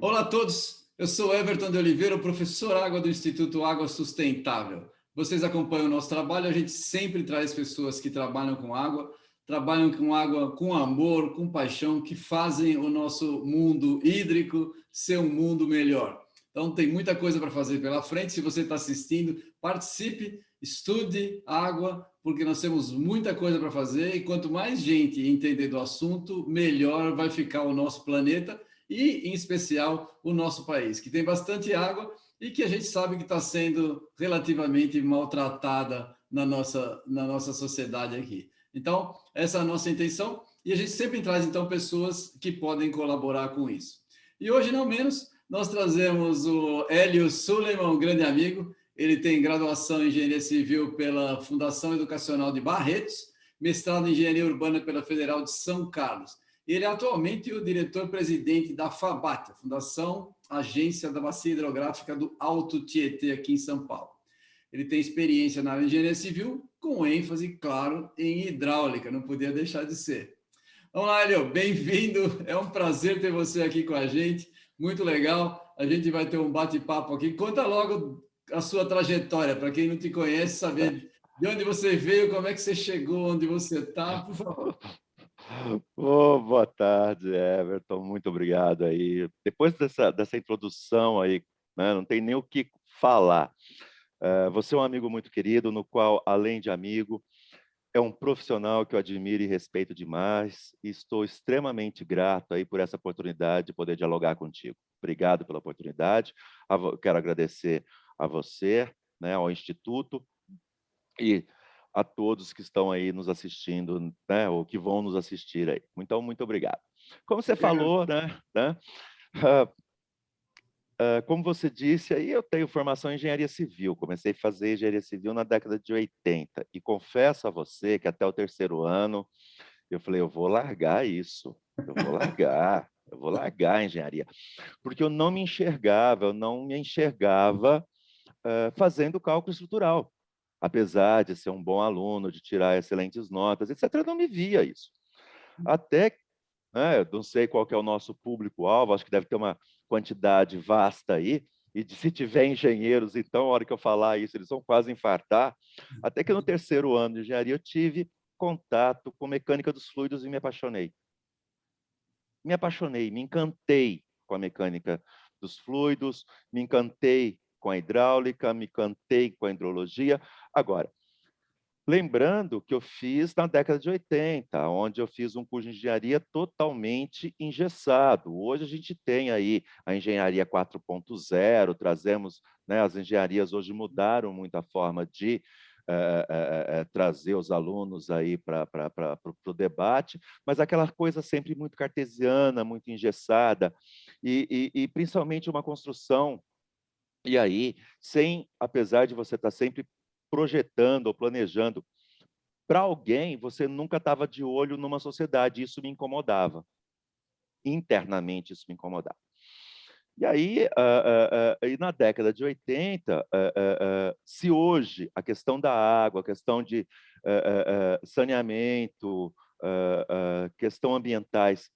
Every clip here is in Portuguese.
Olá a todos, eu sou Everton de Oliveira, o professor Água do Instituto Água Sustentável. Vocês acompanham o nosso trabalho, a gente sempre traz pessoas que trabalham com água com amor, com paixão, que fazem o nosso mundo hídrico ser um mundo melhor. Então tem muita coisa para fazer pela frente, se você está assistindo, participe, estude água, porque nós temos muita coisa para fazer e quanto mais gente entender do assunto, melhor vai ficar o nosso planeta e, em especial, o nosso país, que tem bastante água e que a gente sabe que está sendo relativamente maltratada na nossa sociedade aqui. Então, essa é a nossa intenção e a gente sempre traz, então, pessoas que podem colaborar com isso. E hoje, não menos, nós trazemos o Hélio Suleiman, um grande amigo. Ele tem graduação em Engenharia Civil pela Fundação Educacional de Barretos, mestrado em Engenharia Urbana pela Federal de São Carlos. Ele é atualmente o diretor-presidente da FABAT, Fundação Agência da Bacia Hidrográfica do Alto Tietê, aqui em São Paulo. Ele tem experiência na área de engenharia civil, com ênfase, claro, em hidráulica, não podia deixar de ser. Vamos lá, Hélio, bem-vindo, é um prazer ter você aqui com a gente, muito legal, a gente vai ter um bate-papo aqui. Conta logo a sua trajetória, para quem não te conhece, saber de onde você veio, como é que você chegou onde você está, por favor. Boa tarde, Everton. Muito obrigado aí. Depois dessa introdução aí, né, não tem nem o que falar. Você é um amigo muito querido, no qual, além de amigo, é um profissional que eu admiro e respeito demais. E estou extremamente grato aí por essa oportunidade de poder dialogar contigo. Obrigado pela oportunidade. Quero agradecer a você, né, ao Instituto e a todos que estão aí nos assistindo, né, ou que vão nos assistir aí. Então, muito obrigado. Como você falou, né, como você disse, aí eu tenho formação em engenharia civil. Comecei a fazer engenharia civil na década de 80 e confesso a você que até o terceiro ano eu falei, eu vou largar isso, eu vou largar a engenharia, porque eu não me enxergava fazendo cálculo estrutural. Apesar de ser um bom aluno, de tirar excelentes notas, etc., eu não me via isso. Até, né, eu não sei qual que é o nosso público-alvo, acho que deve ter uma quantidade vasta aí, e se tiver engenheiros, então, a hora que eu falar isso, eles vão quase infartar. Até que no terceiro ano de engenharia eu tive contato com mecânica dos fluidos e me apaixonei. Me encantei com a mecânica dos fluidos, me encantei com a hidráulica, me encantei com a hidrologia. Agora, lembrando que eu fiz na década de 80, onde eu fiz um curso de engenharia totalmente engessado. Hoje a gente tem aí a engenharia 4.0, trazemos, né, as engenharias hoje mudaram muito a forma de trazer os alunos aí para o debate, mas aquela coisa sempre muito cartesiana, muito engessada, e principalmente uma construção, e aí, sem, apesar de você estar sempre projetando ou planejando para alguém, você nunca estava de olho numa sociedade, isso me incomodava. Internamente, isso me incomodava. E aí, e na década de 80, se hoje a questão da água, a questão de saneamento, questão ambientais,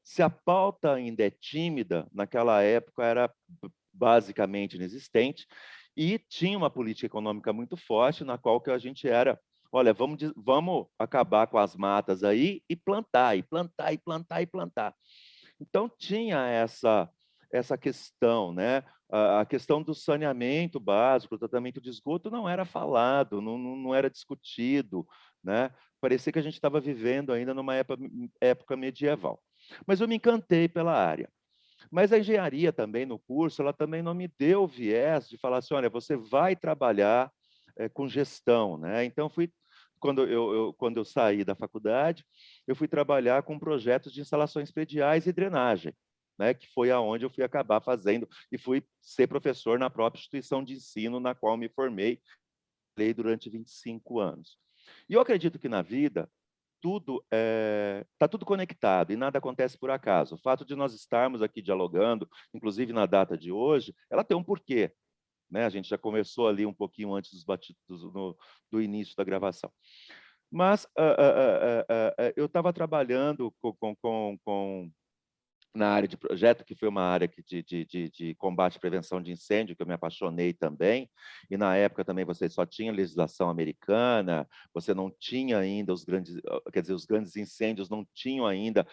se a pauta ainda é tímida, naquela época era basicamente inexistente, e tinha uma política econômica muito forte, na qual que a gente era, olha, vamos acabar com as matas aí e plantar, e plantar, e plantar, e plantar. Então, tinha essa questão, né? A questão do saneamento básico, o tratamento de esgoto não era falado, não era discutido, né? Parecia que a gente estava vivendo ainda numa época medieval. Mas eu me encantei pela área. Mas a engenharia também, no curso, ela também não me deu o viés de falar assim, olha, você vai trabalhar com gestão, né? Então, quando eu saí da faculdade, eu fui trabalhar com projetos de instalações prediais e drenagem, né? Que foi aonde eu fui acabar fazendo, e fui ser professor na própria instituição de ensino na qual me formei durante 25 anos. E eu acredito que na vida, está tudo conectado e nada acontece por acaso. O fato de nós estarmos aqui dialogando, inclusive na data de hoje, ela tem um porquê, né? A gente já começou ali um pouquinho antes do início da gravação. Mas eu estava trabalhando na área de projeto, que foi uma área de combate e prevenção de incêndio, que eu me apaixonei também, e na época também você só tinha legislação americana, você não tinha ainda quer dizer, os grandes incêndios não tinham ainda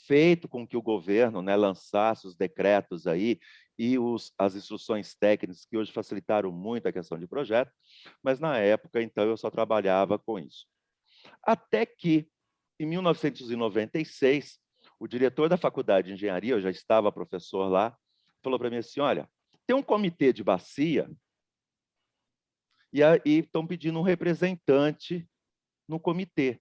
feito com que o governo, né, lançasse os decretos aí e as instruções técnicas que hoje facilitaram muito a questão de projeto, mas na época, então, eu só trabalhava com isso. Até que, em 1996, o diretor da faculdade de engenharia, eu já estava professor lá, falou para mim assim, olha, tem um comitê de bacia e aí estão pedindo um representante no comitê.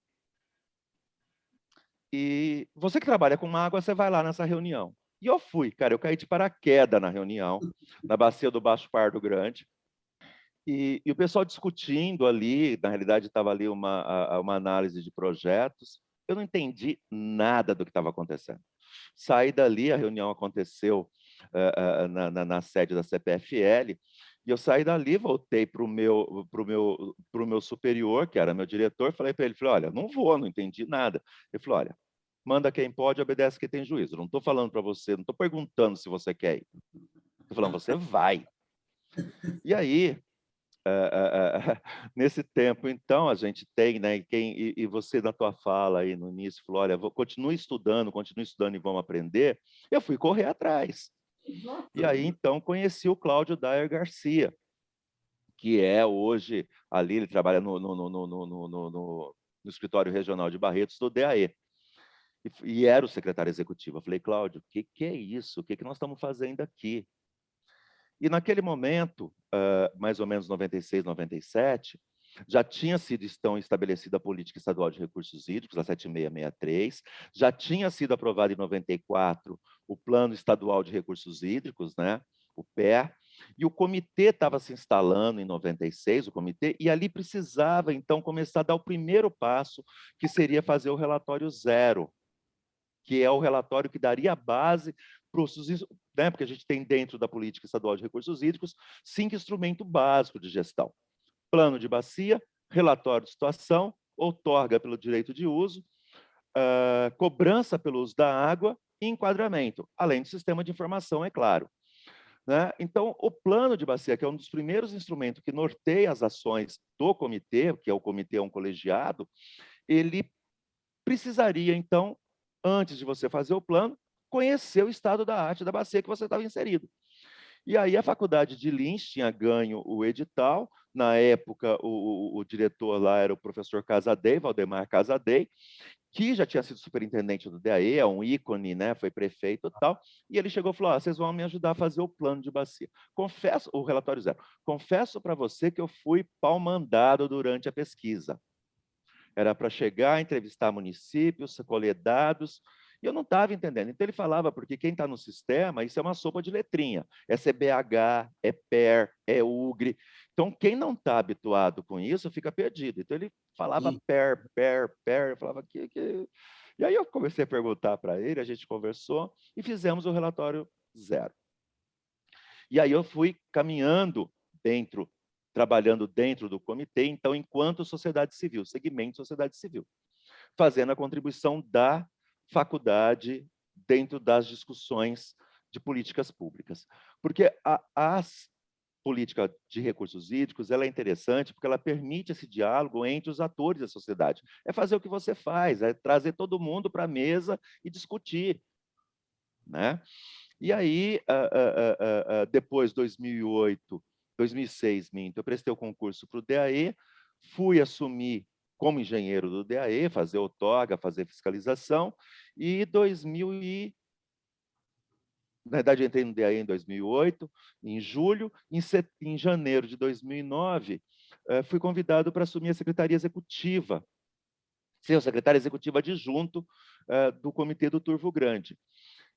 E você que trabalha com água, você vai lá nessa reunião. E eu fui, cara, eu caí de paraquedas na reunião, na bacia do Baixo Pardo Grande, e o pessoal discutindo ali, na realidade estava ali uma análise de projetos, eu não entendi nada do que estava acontecendo. Saí dali, a reunião aconteceu na sede da CPFL, e eu saí dali, voltei para o meu superior, que era meu diretor, falei para ele, olha, não vou, não entendi nada. Ele falou, olha, manda quem pode, obedece quem tem juízo. Não estou falando para você, não estou perguntando se você quer ir. Estou falando, você vai. E aí, nesse tempo, então, a gente tem, né, e você na tua fala aí no início falou, olha, continue estudando e vamos aprender. Eu fui correr atrás. E aí, então, conheci o Cláudio Dayer Garcia, que é hoje, ali ele trabalha no escritório regional de Barretos do DAE. E era o secretário executivo. Eu falei, Cláudio, o que é isso? O que nós estamos fazendo aqui? E naquele momento, mais ou menos 96, 97, já tinha sido então estabelecida a Política Estadual de Recursos Hídricos, a 7663, já tinha sido aprovado em 94 o Plano Estadual de Recursos Hídricos, né, o PER, e o comitê estava se instalando em 96, o comitê, e ali precisava então começar a dar o primeiro passo, que seria fazer o relatório zero, que é o relatório que daria a base para os, né, porque a gente tem dentro da Política Estadual de Recursos Hídricos 5 instrumentos básicos de gestão. Plano de bacia, relatório de situação, outorga pelo direito de uso, cobrança pelo uso da água e enquadramento, além do sistema de informação, é claro. Né? Então, o plano de bacia, que é um dos primeiros instrumentos que norteia as ações do comitê, que é o comitê, é um colegiado, ele precisaria, então, antes de você fazer o plano, conhecer o estado da arte da bacia que você estava inserido. E aí a faculdade de Lins tinha ganho o edital, na época o diretor lá era o professor Casadei, Valdemar Casadei, que já tinha sido superintendente do DAE, é um ícone, né? Foi prefeito e tal, e ele chegou e falou, vocês vão me ajudar a fazer o plano de bacia. Confesso, o relatório zero, confesso para você que eu fui pau-mandado durante a pesquisa. Era para chegar, entrevistar municípios, colher dados, e eu não estava entendendo. Então ele falava, porque quem está no sistema, isso é uma sopa de letrinha. É CBH, é PER, é UGRE. Então, quem não está habituado com isso, fica perdido. Então ele falava PER, PER, PER, eu falava que... E aí eu comecei a perguntar para ele, a gente conversou e fizemos o relatório zero. E aí eu fui caminhando trabalhando dentro do comitê, então, enquanto sociedade civil, segmento sociedade civil, fazendo a contribuição da faculdade dentro das discussões de políticas públicas. Porque a política de recursos hídricos ela é interessante porque ela permite esse diálogo entre os atores da sociedade. É fazer o que você faz, é trazer todo mundo para a mesa e discutir. Né? E aí, depois, 2008, 2006, eu prestei o concurso para o DAE, fui assumir como engenheiro do DAE, fazer outorga, fazer fiscalização, e na verdade, eu entrei no DAE em 2008, em julho, em janeiro de 2009, fui convidado para assumir a secretaria executiva, ser o secretário executivo adjunto do Comitê do Turvo Grande.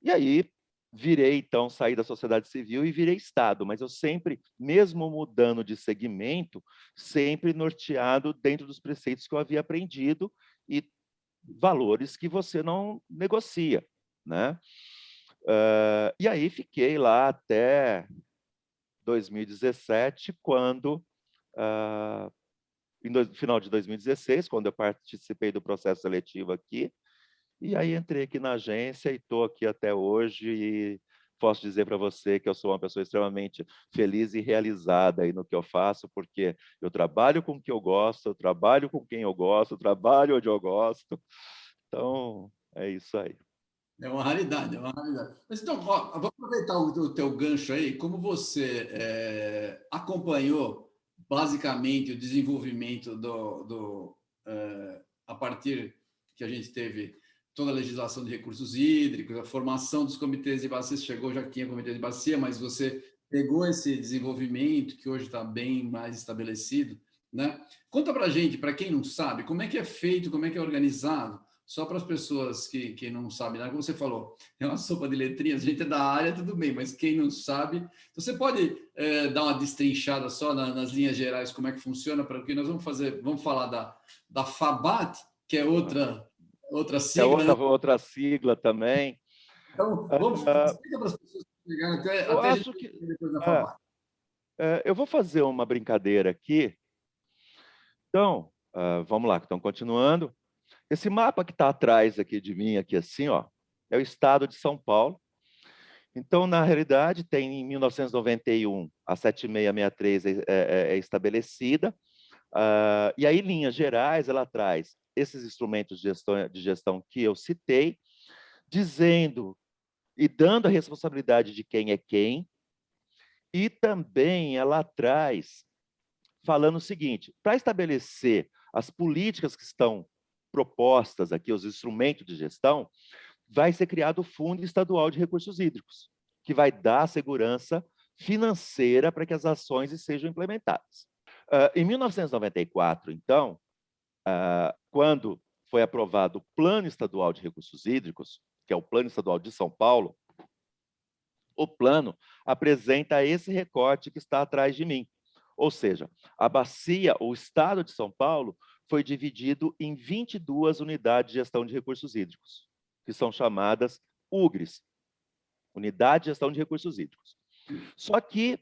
E aí, virei, então, saí da sociedade civil e virei Estado, mas eu sempre, mesmo mudando de segmento, sempre norteado dentro dos preceitos que eu havia aprendido e valores que você não negocia. Né? E aí fiquei lá até 2017, quando, no final de 2016, quando eu participei do processo seletivo aqui, e aí entrei aqui na agência e estou aqui até hoje e posso dizer para você que eu sou uma pessoa extremamente feliz e realizada aí no que eu faço, porque eu trabalho com o que eu gosto, eu trabalho com quem eu gosto, eu trabalho onde eu gosto. Então, é isso aí. É uma raridade, é uma raridade. Mas então, ó, vamos aproveitar o teu gancho aí. Como você acompanhou basicamente o desenvolvimento a partir que a gente teve toda a legislação de recursos hídricos, a formação dos comitês de bacia, você chegou, já tinha comitê de bacia, mas você pegou esse desenvolvimento que hoje está bem mais estabelecido, né? Conta para a gente, para quem não sabe, como é que é feito, como é que é organizado. Só para as pessoas que não sabem, né? Como você falou, é uma sopa de letrinhas, a gente é da área, tudo bem, mas quem não sabe, você pode dar uma destrinchada só nas linhas gerais, como é que funciona, para que nós vamos fazer, vamos falar da FABAT, que é outra É sigla, né? outra sigla também. Então, vamos explica para as pessoas chegarem Eu até a gente acho que depois da é, FABAT. eu vou fazer uma brincadeira aqui. Então, vamos lá, então continuando. Esse mapa que está atrás aqui de mim, aqui assim, ó, é o estado de São Paulo. Então, na realidade, tem em 1991 a 7663 é estabelecida. E aí, em linhas gerais, ela traz esses instrumentos de gestão que eu citei, dizendo e dando a responsabilidade de quem é quem, e também ela traz falando o seguinte: para estabelecer as políticas que estão propostas aqui, os instrumentos de gestão, vai ser criado o Fundo Estadual de Recursos Hídricos, que vai dar segurança financeira para que as ações sejam implementadas. Em 1994, então, quando foi aprovado o Plano Estadual de Recursos Hídricos, que é o Plano Estadual de São Paulo, o plano apresenta esse recorte que está atrás de mim. Ou seja, a bacia, o estado de São Paulo, foi dividido em 22 unidades de gestão de recursos hídricos, que são chamadas UGRES, Unidade de Gestão de Recursos Hídricos. Só que,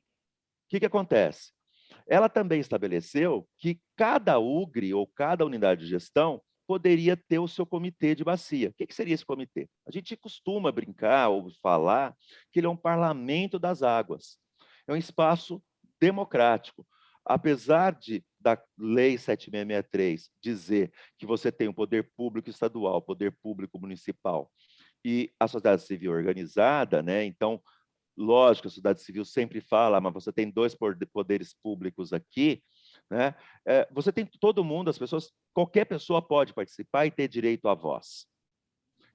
o que acontece? Ela também estabeleceu que cada UGRE ou cada unidade de gestão poderia ter o seu comitê de bacia. O que seria esse comitê? A gente costuma brincar ou falar que ele é um parlamento das águas. É um espaço democrático. Apesar da Lei 7663 dizer que você tem o poder público estadual, o poder público municipal e a sociedade civil organizada, né? Então, lógico, a sociedade civil sempre fala, mas você tem dois poderes públicos aqui, né? Você tem todo mundo, as pessoas, qualquer pessoa pode participar e ter direito à voz.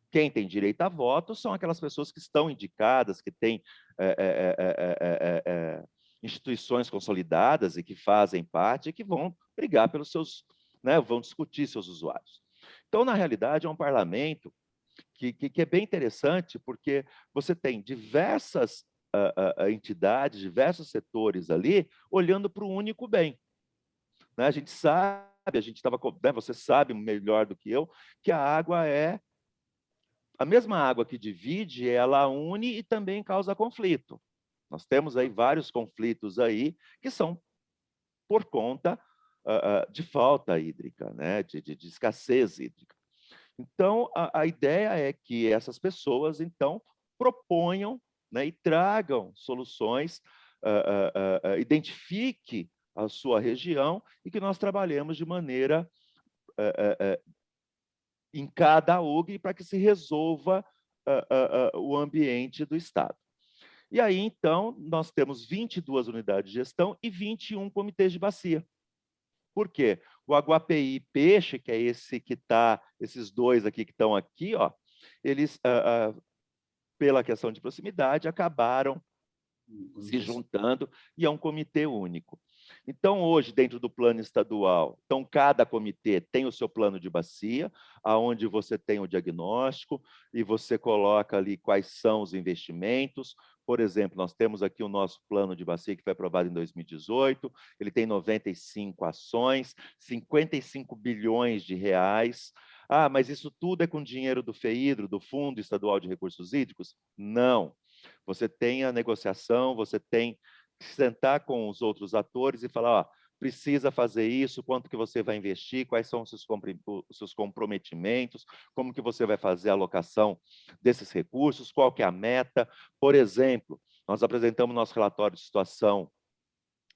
Quem tem direito a voto são aquelas pessoas que estão indicadas, que têm instituições consolidadas e que fazem parte e que vão brigar pelos seus, né, vão discutir seus usuários. Então, na realidade, é um parlamento que é bem interessante, porque você tem diversas entidades, diversos setores ali, olhando para o único bem. Né? A gente sabe, a gente estava, né, você sabe melhor do que eu, que a água é a mesma água que divide, ela une e também causa conflito. Nós temos aí vários conflitos aí que são por conta de falta hídrica, né? de escassez hídrica. Então, a ideia é que essas pessoas, então, proponham, né, e tragam soluções, identifique a sua região e que nós trabalhemos de maneira em cada UGRE para que se resolva o ambiente do Estado. E aí, então, nós temos 22 unidades de gestão e 21 comitês de bacia. Por quê? O Aguapeí Peixe, que é esse que está, esses dois aqui que estão aqui, ó, eles, pela questão de proximidade, acabaram se juntando e é um comitê único. Então, hoje, dentro do plano estadual, então, cada comitê tem o seu plano de bacia, aonde você tem o diagnóstico e você coloca ali quais são os investimentos. Por exemplo, nós temos aqui o nosso plano de bacia que foi aprovado em 2018, ele tem 95 ações, 55 bilhões de reais. Ah, mas isso tudo é com dinheiro do FEHIDRO, do Fundo Estadual de Recursos Hídricos? Não. Você tem a negociação, você tem sentar com os outros atores e falar, ó, precisa fazer isso, quanto que você vai investir, quais são os seus comprometimentos, como que você vai fazer a alocação desses recursos, qual que é a meta. Por exemplo, nós apresentamos nosso relatório de situação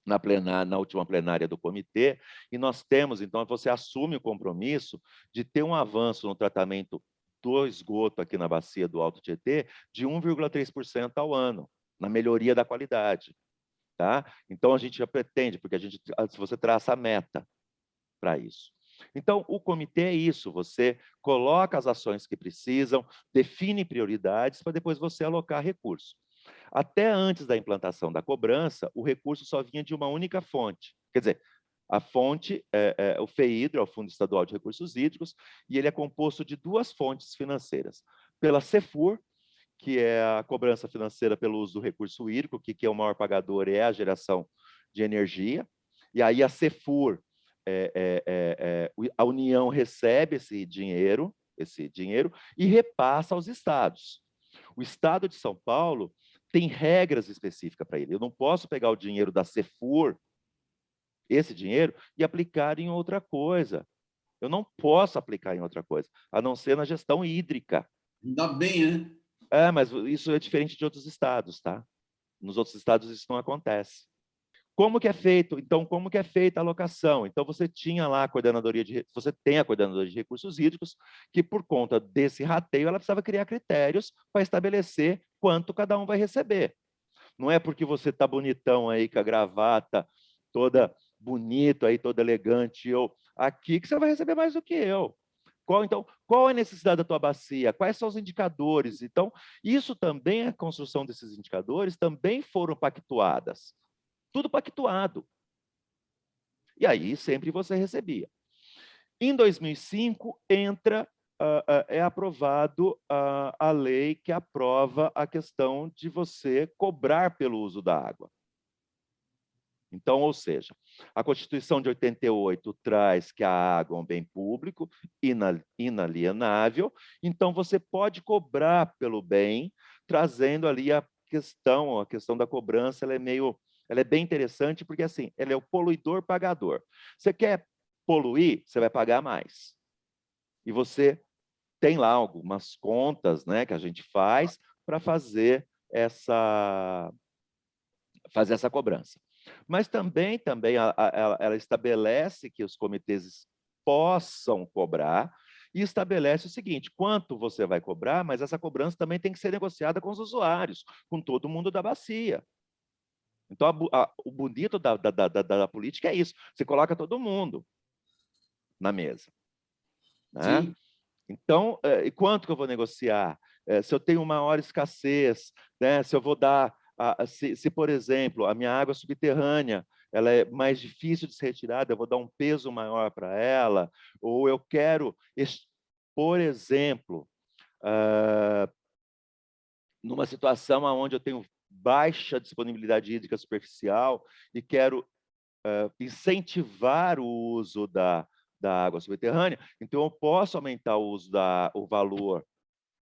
na última plenária do comitê, e nós temos, então, você assume o compromisso de ter um avanço no tratamento do esgoto aqui na bacia do Alto Tietê de 1,3% ao ano, na melhoria da qualidade. Tá? Então, a gente já pretende, porque se você traça a meta para isso. Então, o comitê é isso, você coloca as ações que precisam, define prioridades para depois você alocar recursos. Até antes da implantação da cobrança, o recurso só vinha de uma única fonte. Quer dizer, a fonte é o FEHIDRO, é o Fundo Estadual de Recursos Hídricos, e ele é composto de duas fontes financeiras. Pela CEFUR, que é a cobrança financeira pelo uso do recurso hídrico, que é o maior pagador é a geração de energia, e aí a CEFUR, a União recebe esse dinheiro e repassa aos estados. O estado de São Paulo tem regras específicas para ele. Eu não posso pegar o dinheiro da CEFUR, esse dinheiro, e aplicar em outra coisa. Eu não posso aplicar em outra coisa, a não ser na gestão hídrica. Ainda bem, né? Mas isso é diferente de outros estados, tá? Nos outros estados isso não acontece. Como que é feito? Então, como que é feita a alocação? Então, você tinha lá você tem a coordenadoria de recursos hídricos, que por conta desse rateio, ela precisava criar critérios para estabelecer quanto cada um vai receber. Não é porque você está bonitão aí com a gravata toda bonito aí, toda elegante, eu aqui que você vai receber mais do que eu. Qual é a necessidade da tua bacia? Quais são os indicadores? Então, isso também, a construção desses indicadores também foram pactuadas. Tudo pactuado. E aí sempre você recebia. Em 2005, é aprovado a lei que aprova a questão de você cobrar pelo uso da água. Então, ou seja, a Constituição de 88 traz que a água é um bem público, inalienável, então você pode cobrar pelo bem, trazendo ali a questão da cobrança, ela é bem interessante, porque assim, ela é o poluidor pagador. Você quer poluir, você vai pagar mais. E você tem lá algumas contas, né, que a gente faz para fazer essa cobrança. Mas também ela estabelece que os comitês possam cobrar e estabelece o seguinte, quanto você vai cobrar, mas essa cobrança também tem que ser negociada com os usuários, com todo mundo da bacia. Então, o bonito da política é isso, você coloca todo mundo na mesa. Né? Sim. Então, e quanto que eu vou negociar? Se eu tenho maior escassez, né? Se eu vou dar, se, por exemplo, a minha água subterrânea ela é mais difícil de ser retirada, eu vou dar um peso maior para ela, ou eu quero, por exemplo, numa situação onde eu tenho baixa disponibilidade hídrica superficial e quero incentivar o uso da água subterrânea, então eu posso aumentar o valor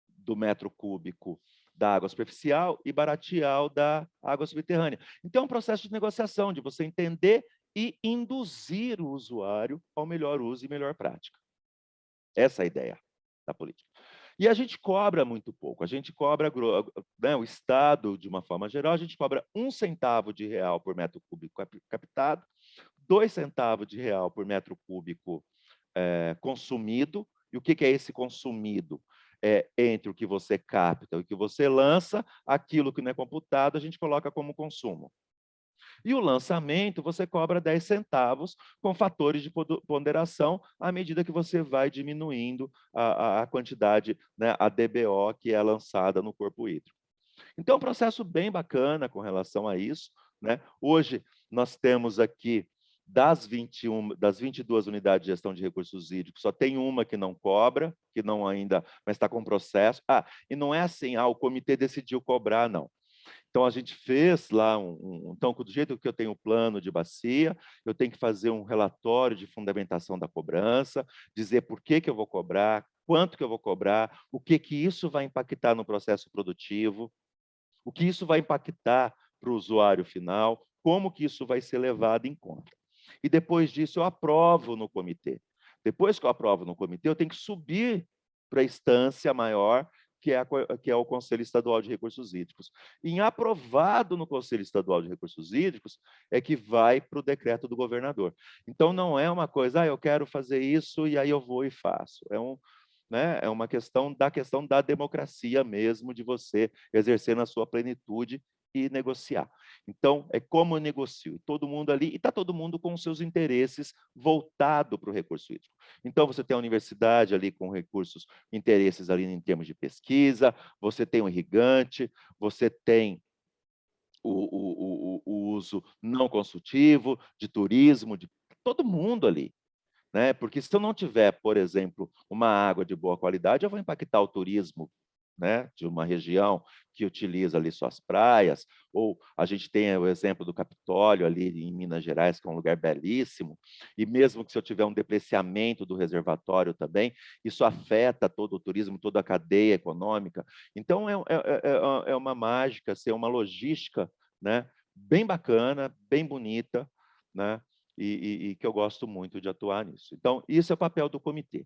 do metro cúbico da água superficial e baratear o da água subterrânea. Então é um processo de negociação, de você entender e induzir o usuário ao melhor uso e melhor prática. Essa é a ideia da política. E a gente cobra muito pouco, a gente cobra, né, o Estado, de uma forma geral, a gente cobra 1 centavo de real por metro cúbico captado, 2 centavos de real por metro cúbico consumido. E o que é esse consumido? Entre o que você capta e o que você lança, aquilo que não é computado, a gente coloca como consumo. E o lançamento, você cobra 10 centavos com fatores de ponderação à medida que você vai diminuindo a quantidade, né, a DBO que é lançada no corpo hídrico. Então, é um processo bem bacana com relação a isso. Né? Hoje, nós temos aqui, das 22 unidades de gestão de recursos hídricos, só tem uma que não cobra, que não ainda, mas está com processo. E não é assim, o comitê decidiu cobrar, não. Então, a gente fez lá então, do jeito que eu tenho o plano de bacia, eu tenho que fazer um relatório de fundamentação da cobrança, dizer por que eu vou cobrar, quanto que eu vou cobrar, o que isso vai impactar no processo produtivo, o que isso vai impactar para o usuário final, como que isso vai ser levado em conta. E depois disso eu aprovo no comitê. Depois que eu aprovo no comitê, eu tenho que subir para a instância maior, que é o Conselho Estadual de Recursos Hídricos. Em aprovado no Conselho Estadual de Recursos Hídricos, é que vai para o decreto do governador. Então, não é uma coisa, eu quero fazer isso e aí eu vou e faço. Né, é uma questão da democracia mesmo, de você exercer na sua plenitude e negociar. Então, é como eu negocio. Todo mundo ali, e está todo mundo com os seus interesses voltado para o recurso hídrico. Então, você tem a universidade ali com recursos, interesses ali em termos de pesquisa, você tem o irrigante, você tem o uso não consultivo, de turismo, de todo mundo ali. Né? Porque se eu não tiver, por exemplo, uma água de boa qualidade, eu vou impactar o turismo, né, de uma região que utiliza ali suas praias, ou a gente tem o exemplo do Capitólio ali em Minas Gerais, que é um lugar belíssimo, e mesmo que se eu tiver um depreciamento do reservatório também, isso afeta todo o turismo, toda a cadeia econômica. Então, é uma mágica, assim, é uma logística, né, bem bacana, bem bonita, né, e que eu gosto muito de atuar nisso. Então, isso é o papel do comitê.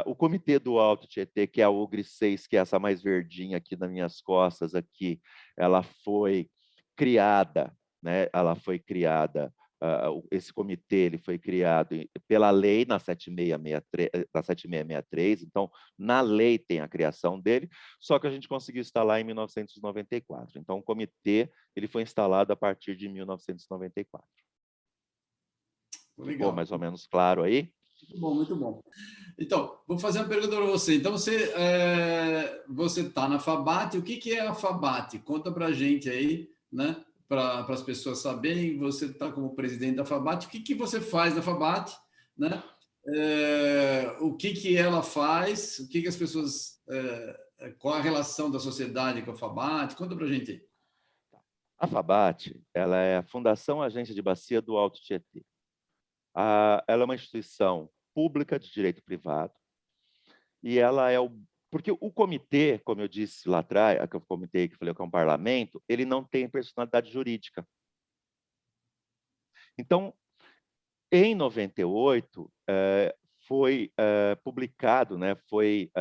O comitê do Alto Tietê, que é a UGRI 6, que é essa mais verdinha aqui nas minhas costas, aqui, ela foi criada, né? Ela foi criada, esse comitê ele foi criado pela lei na 7663, então, na lei tem a criação dele, só que a gente conseguiu instalar em 1994. Então, o comitê ele foi instalado a partir de 1994. Ficou Legal. mais ou menos claro aí? Muito bom, muito bom. Então, vou fazer uma pergunta para você. Então, você está na FABAT. O que é a FABAT? Conta para a gente aí, né? Para as pessoas saberem. Você está como presidente da FABAT. O que você faz na FABAT, né? O que ela faz? O que as pessoas... qual a relação da sociedade com a FABAT? Conta para a gente aí. A FABAT, ela é a Fundação Agência de Bacia do Alto Tietê. Ela é uma instituição pública de direito privado e ela é o... Porque o comitê, como eu disse lá atrás, o comitê que eu falei que é um parlamento, ele não tem personalidade jurídica. Então, em 98, foi publicado, né, foi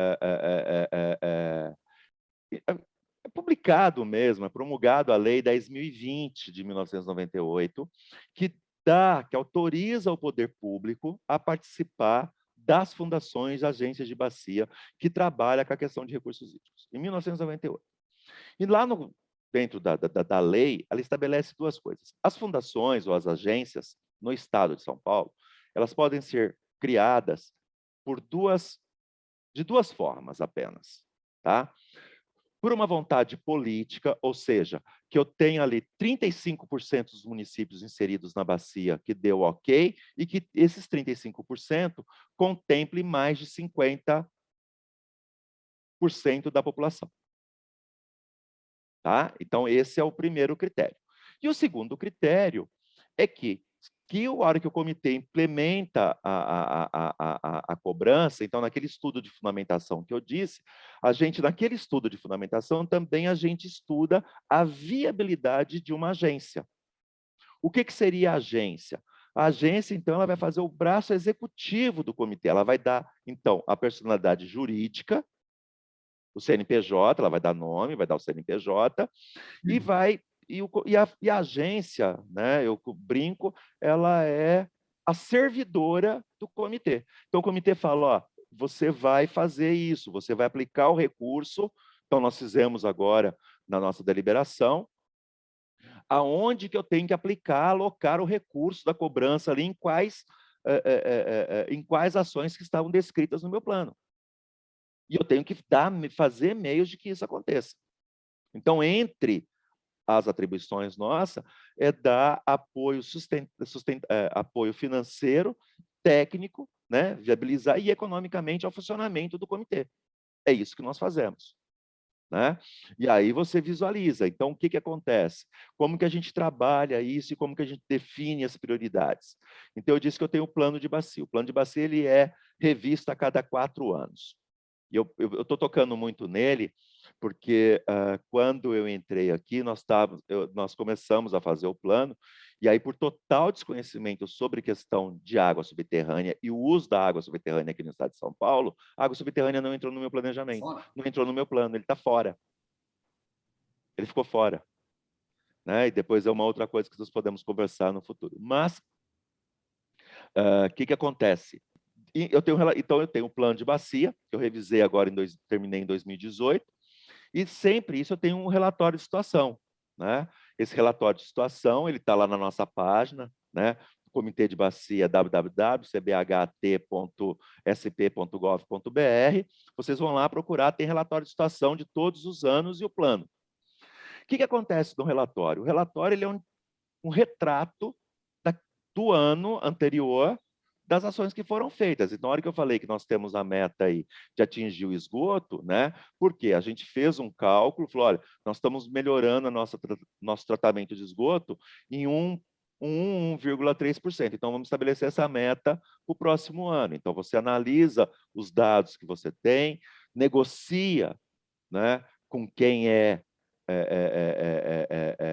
publicado mesmo, é promulgado a Lei 10.020 de 1998, que autoriza o poder público a participar das fundações, agências de bacia, que trabalham com a questão de recursos hídricos, em 1998. E lá dentro da lei, ela estabelece duas coisas. As fundações ou as agências, no estado de São Paulo, elas podem ser criadas de duas formas apenas. Tá? Por uma vontade política, ou seja, que eu tenha ali 35% dos municípios inseridos na bacia que deu ok, e que esses 35% contemple mais de 50% da população. Tá? Então, esse é o primeiro critério. E o segundo critério é que a hora que o comitê implementa a cobrança, então, naquele estudo de fundamentação que eu disse, naquele estudo de fundamentação, também a gente estuda a viabilidade de uma agência. O que seria a agência? A agência, então, ela vai fazer o braço executivo do comitê, ela vai dar, então, a personalidade jurídica, o CNPJ, ela vai dar nome, vai dar o CNPJ, e vai e a agência, né, eu brinco, ela é a servidora do comitê. Então, o comitê fala, ó, você vai fazer isso, você vai aplicar o recurso. Então, nós fizemos agora, na nossa deliberação, aonde que eu tenho que aplicar, alocar o recurso da cobrança ali, em quais ações que estavam descritas no meu plano. E eu tenho que fazer meios de que isso aconteça. Então, entre as atribuições nossas, é dar apoio, apoio financeiro, técnico, né, viabilizar e economicamente ao funcionamento do comitê. É isso que nós fazemos. Né? E aí você visualiza. Então, o que acontece? Como que a gente trabalha isso e como que a gente define as prioridades? Então, eu disse que eu tenho o plano de bacia. O plano de bacia ele é revisto a cada 4 anos. E eu estou tocando muito nele, porque quando eu entrei aqui, nós começamos a fazer o plano, e aí, por total desconhecimento sobre questão de água subterrânea e o uso da água subterrânea aqui no estado de São Paulo, a água subterrânea não entrou no meu planejamento, Fora. não entrou no meu plano, ele está fora. Ele ficou fora. Né? E depois é uma outra coisa que nós podemos conversar no futuro. Mas, o que acontece? Então, eu tenho um plano de bacia, que eu revisei agora, terminei em 2018, e sempre isso eu tenho um relatório de situação. Né? Esse relatório de situação ele está lá na nossa página, né? Comitê de Bacia, www.cbht.sp.gov.br. Vocês vão lá procurar, tem relatório de situação de todos os anos e o plano. O que acontece no relatório? O relatório ele é um retrato do ano anterior das ações que foram feitas. Então, na hora que eu falei que nós temos a meta aí de atingir o esgoto, né? Porque a gente fez um cálculo, falou, olha, nós estamos melhorando nosso tratamento de esgoto em 1,3%. Então, vamos estabelecer essa meta para o próximo ano. Então, você analisa os dados que você tem, negocia, né, com quem é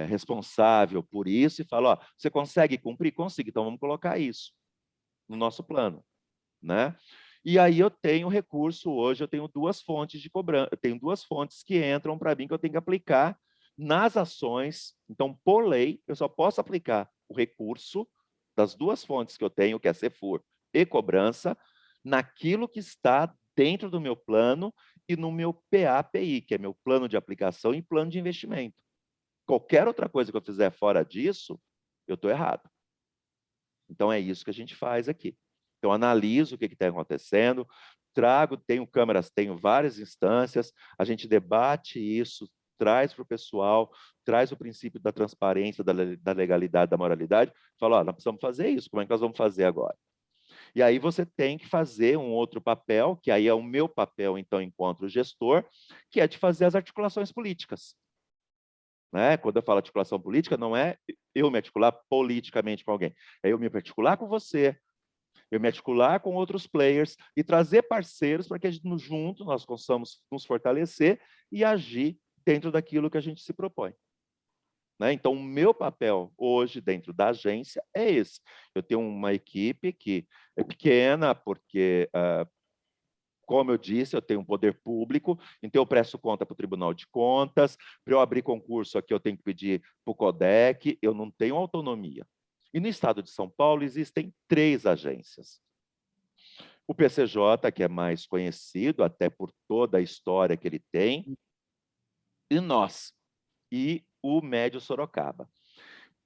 responsável por isso e fala, ó, você consegue cumprir? Consigo, então vamos colocar isso no nosso plano. Né? E aí eu tenho recurso hoje, eu tenho duas fontes de cobrança, eu tenho duas fontes que entram para mim que eu tenho que aplicar nas ações. Então, por lei, eu só posso aplicar o recurso das duas fontes que eu tenho, que é CEFUR e cobrança, naquilo que está dentro do meu plano e no meu PAPI, que é meu plano de aplicação e plano de investimento. Qualquer outra coisa que eu fizer fora disso, eu estou errado. Então, é isso que a gente faz aqui. Então, analiso o que está acontecendo, tenho câmeras, tenho várias instâncias, a gente debate isso, traz para o pessoal, traz o princípio da transparência, da legalidade, da moralidade, fala, ó, nós precisamos fazer isso, como é que nós vamos fazer agora? E aí você tem que fazer um outro papel, que aí é o meu papel, então, enquanto gestor, que é de fazer as articulações políticas. Né? Quando eu falo articulação política, não é eu me articular politicamente com alguém, é eu me articular com você, eu me articular com outros players e trazer parceiros para que a gente, junto nós possamos nos fortalecer e agir dentro daquilo que a gente se propõe. Né? Então, o meu papel hoje dentro da agência é esse. Eu tenho uma equipe que é pequena, porque, como eu disse, eu tenho um poder público, então eu presto conta para o Tribunal de Contas, para eu abrir concurso aqui eu tenho que pedir para o CODEC, eu não tenho autonomia. E no estado de São Paulo existem 3 agências. O PCJ, que é mais conhecido, até por toda a história que ele tem, e nós, e o Médio Sorocaba.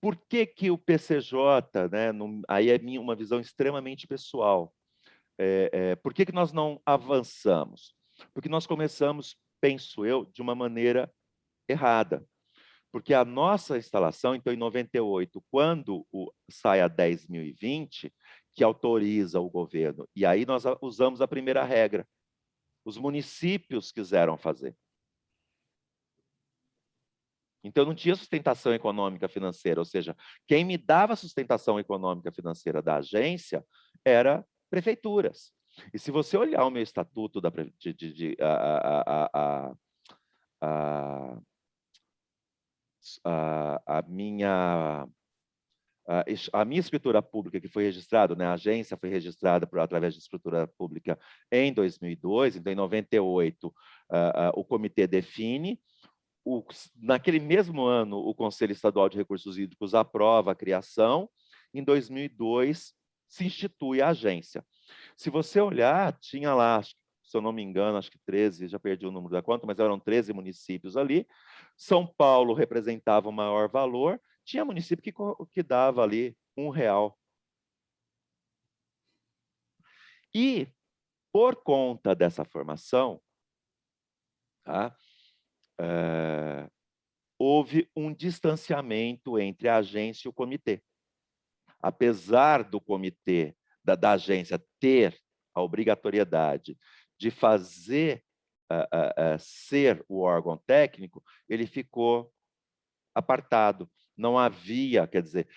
Por que o PCJ, né, aí é uma visão extremamente pessoal, por que nós não avançamos? Porque nós começamos, penso eu, de uma maneira errada. Porque a nossa instalação, então, em 98, quando sai a 10.020, que autoriza o governo, e aí nós usamos a primeira regra. Os municípios quiseram fazer. Então, não tinha sustentação econômica financeira, ou seja, quem me dava a sustentação econômica financeira da agência era prefeituras. E se você olhar o meu estatuto a minha escritura pública que foi registrada, né, a agência foi registrada através de escritura pública em 2002, então em 98 o comitê define, naquele mesmo ano o Conselho Estadual de Recursos Hídricos aprova a criação, em 2002 se institui a agência. Se você olhar, tinha lá, se eu não me engano, acho que 13, já perdi o número da conta, mas eram 13 municípios ali. São Paulo representava o maior valor, tinha município que dava ali R$1. E, por conta dessa formação, tá, houve um distanciamento entre a agência e o comitê. Apesar do comitê, da agência, ter a obrigatoriedade de fazer ser o órgão técnico, ele ficou apartado. Não havia, quer dizer,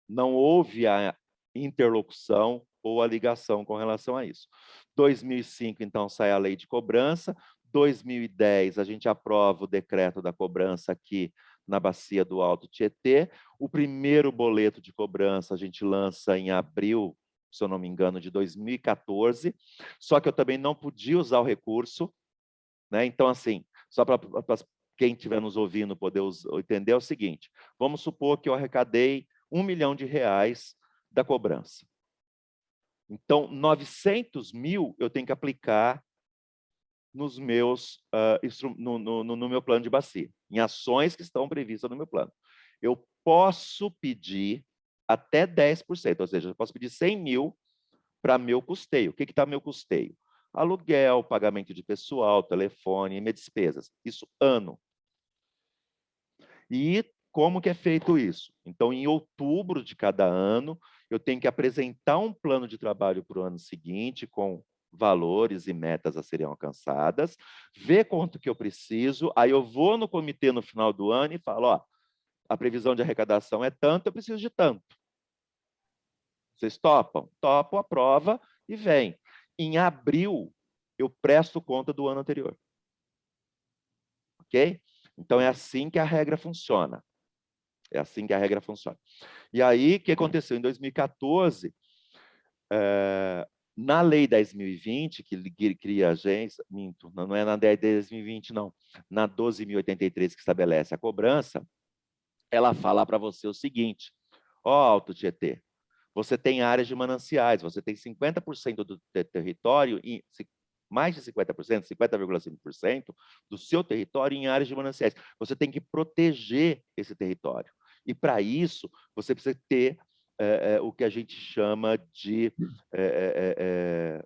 não houve a interlocução ou a ligação com relação a isso. 2005, então, sai a lei de cobrança. 2010, a gente aprova o decreto da cobrança aqui na bacia do Alto Tietê. O primeiro boleto de cobrança a gente lança em abril, se eu não me engano, de 2014. Só que eu também não podia usar o recurso, né? Então, assim, só para quem estiver nos ouvindo poder entender, é o seguinte: vamos supor que eu arrecadei R$1 milhão da cobrança. Então, 900 mil eu tenho que aplicar nos meus, no meu plano de bacia, em ações que estão previstas no meu plano. Eu posso pedir até 10%, ou seja, eu posso pedir 100 mil para meu custeio. O que está meu custeio? Aluguel, pagamento de pessoal, telefone, minhas despesas. Isso ano. E como que é feito isso? Então, em outubro de cada ano, eu tenho que apresentar um plano de trabalho para o ano seguinte, com valores e metas a serem alcançadas, ver quanto que eu preciso, aí eu vou no comitê no final do ano e falo, ó, a previsão de arrecadação é tanto, eu preciso de tanto. Vocês topam? Topam, aprova e vem. Em abril, eu presto conta do ano anterior. Ok? Então, é assim que a regra funciona. É assim que a regra funciona. E aí, o que aconteceu? Em 2014, na Lei 10.020, que cria a agência, minto, não é na Lei 10.020, não, na 12.083, que estabelece a cobrança, ela fala para você o seguinte: ó, Alto Tietê, você tem áreas de mananciais, você tem 50% do território, mais de 50%, 50,5% do seu território em áreas de mananciais. Você tem que proteger esse território. E, para isso, você precisa ter o que a gente chama de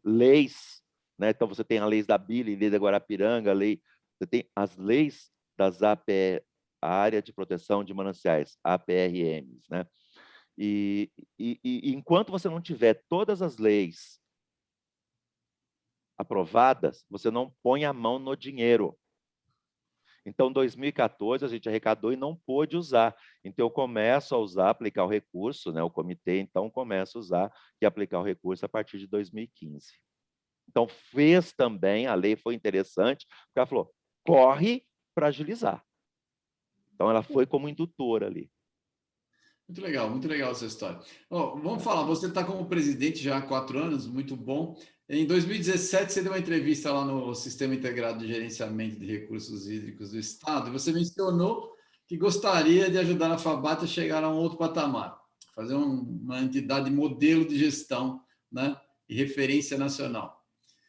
leis. Né? Então, você tem a lei da Bili, lei da Guarapiranga, você tem as leis das APE, a Área de Proteção de Mananciais, APRMs. Né? E enquanto você não tiver todas as leis aprovadas, você não põe a mão no dinheiro. Então, em 2014, a gente arrecadou e não pôde usar. Então, eu começo a usar, aplicar o recurso, né? O comitê, então, começa a usar e aplicar o recurso a partir de 2015. Então, fez também, a lei foi interessante, porque ela falou, corre para agilizar. Então, ela foi como indutora ali. Muito legal essa história. Oh, vamos falar, você está como presidente já há 4 anos, muito bom. Em 2017, você deu uma entrevista lá no Sistema Integrado de Gerenciamento de Recursos Hídricos do Estado, e você mencionou que gostaria de ajudar a FABAT a chegar a um outro patamar, fazer uma entidade modelo de gestão, né, e referência nacional.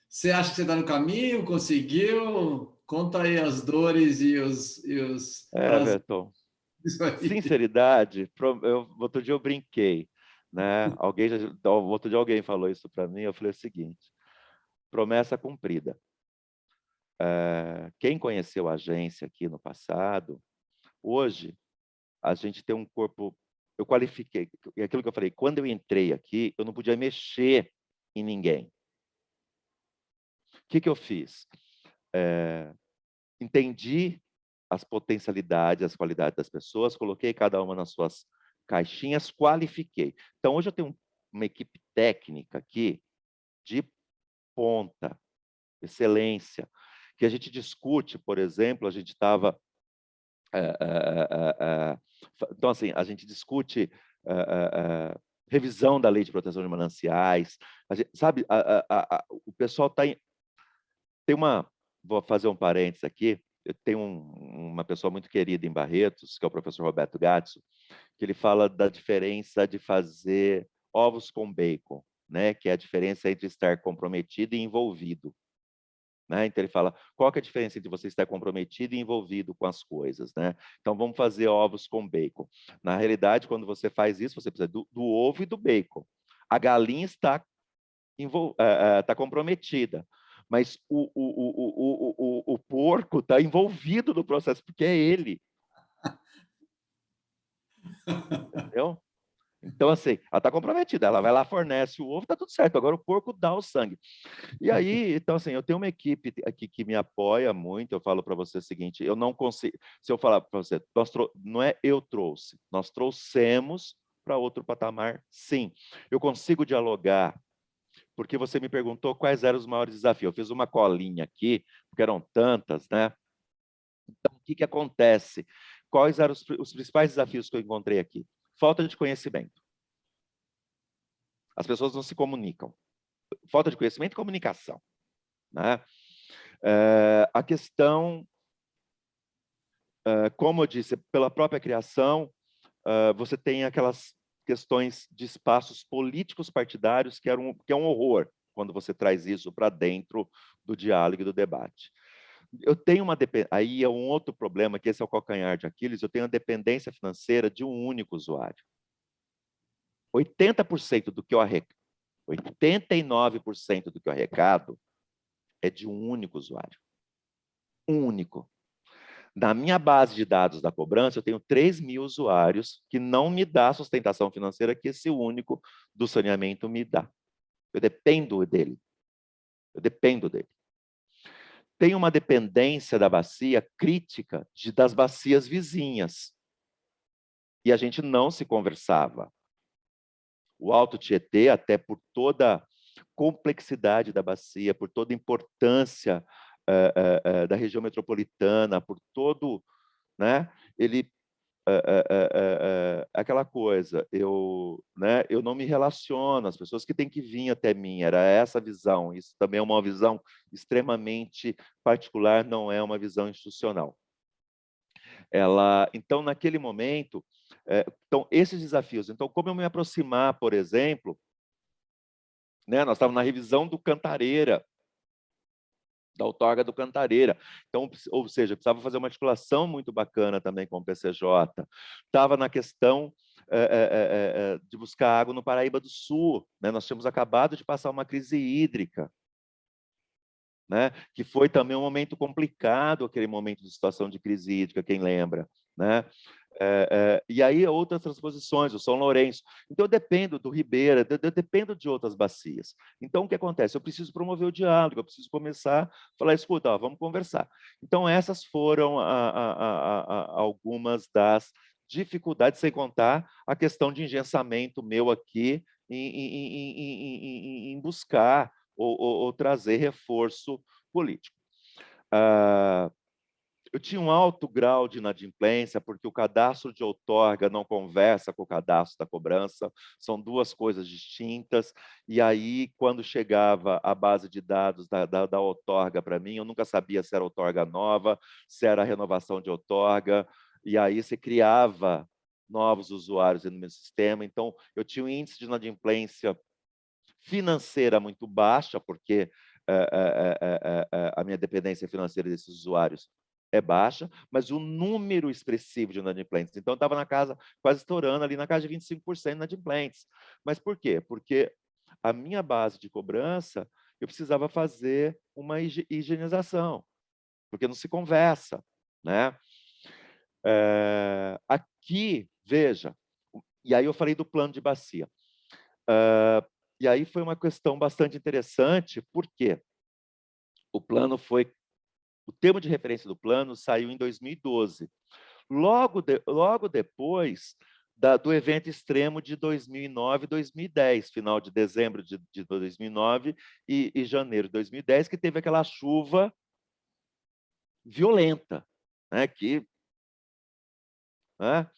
Você acha que você está no caminho? Conseguiu? Conta aí as dores e os prazeres. Everton, sinceridade, outro dia eu brinquei, né? Outro dia alguém falou isso para mim, eu falei o seguinte: promessa cumprida. Quem conheceu a agência aqui no passado, hoje a gente tem um corpo. Eu qualifiquei, é aquilo que eu falei, quando eu entrei aqui, eu não podia mexer em ninguém. O que eu fiz? Entendi as potencialidades, as qualidades das pessoas, coloquei cada uma nas suas caixinhas, qualifiquei. Então, hoje eu tenho uma equipe técnica aqui de ponta, excelência, que a gente discute, por exemplo, a gente estava... então, assim, a gente discute revisão da Lei de Proteção de Mananciais, sabe, o pessoal está em... Tem uma... Vou fazer um parênteses aqui, eu tenho uma pessoa muito querida em Barretos, que é o professor Roberto Gatso, que ele fala da diferença de fazer ovos com bacon, né? Que é a diferença entre estar comprometido e envolvido. Né? Então, ele fala, qual que é a diferença entre você estar comprometido e envolvido com as coisas? Né? Então, vamos fazer ovos com bacon. Na realidade, quando você faz isso, você precisa do ovo e do bacon. A galinha está comprometida, mas o porco está envolvido no processo, porque é ele. Entendeu? Então, assim, ela está comprometida, ela vai lá, fornece o ovo, está tudo certo, agora o porco dá o sangue. E aí, então, assim, eu tenho uma equipe aqui que me apoia muito, eu falo para você o seguinte, eu não consigo, se eu falar para você, não é eu trouxe, nós trouxemos para outro patamar, sim. Eu consigo dialogar porque você me perguntou quais eram os maiores desafios. Eu fiz uma colinha aqui, porque eram tantas, né? Então, o que acontece? Quais eram os principais desafios que eu encontrei aqui? Falta de conhecimento. As pessoas não se comunicam. Falta de conhecimento e comunicação, né? A questão, como eu disse, pela própria criação, você tem aquelas questões de espaços políticos partidários que é um horror quando você traz isso para dentro do diálogo e do debate. Eu tenho uma aí é um outro problema, que esse é o calcanhar de Aquiles, eu tenho a dependência financeira de um único usuário. 80% do que eu arrecado, 89% do que eu arrecado é de um único usuário. Um único. Na minha base de dados da cobrança, eu tenho 3.000 usuários que não me dá a sustentação financeira que esse único do saneamento me dá. Eu dependo dele. Eu dependo dele. Tem uma dependência da bacia crítica das bacias vizinhas. E a gente não se conversava. O Alto Tietê, até por toda a complexidade da bacia, por toda a importância da região metropolitana, por todo, né, ele aquela coisa, eu não me relaciono, as pessoas que têm que vir até mim, era essa visão. Isso também é uma visão extremamente particular, não é uma visão institucional. Então, naquele momento, então, esses desafios. Então, como eu me aproximar, por exemplo, né, nós estávamos na revisão do Cantareira, da outorga do Cantareira. Então, ou seja, precisava fazer uma articulação muito bacana também com o PCJ. Estava na questão de buscar água no Paraíba do Sul, né? Nós tínhamos acabado de passar uma crise hídrica, né? Que foi também um momento complicado, aquele momento de situação de crise hídrica, quem lembra, né? E aí outras transposições, o São Lourenço. Então eu dependo do Ribeira, eu dependo de outras bacias. Então o que acontece? Eu preciso promover o diálogo, eu preciso começar a falar, escuta, ó, vamos conversar. Então essas foram algumas das dificuldades, sem contar a questão de engessamento meu aqui em buscar ou trazer reforço político. Eu tinha um alto grau de inadimplência, porque o cadastro de outorga não conversa com o cadastro da cobrança, são duas coisas distintas, e aí, quando chegava a base de dados da outorga para mim, eu nunca sabia se era outorga nova, se era renovação de outorga, e aí você criava novos usuários no meu sistema, então eu tinha um índice de inadimplência financeira muito baixa, porque a minha dependência financeira desses usuários é baixa, mas o número expressivo de inadimplentes. Então, eu estava na casa, quase estourando ali na casa de 25% de inadimplentes. Mas por quê? Porque a minha base de cobrança, eu precisava fazer uma higienização, porque não se conversa, né? Aqui, veja, e aí eu falei do plano de bacia. E aí foi uma questão bastante interessante, porque o termo de referência do plano saiu em 2012. Logo depois do evento extremo de 2009 e 2010, final de dezembro de 2009 e janeiro de 2010, que teve aquela chuva violenta, né, né,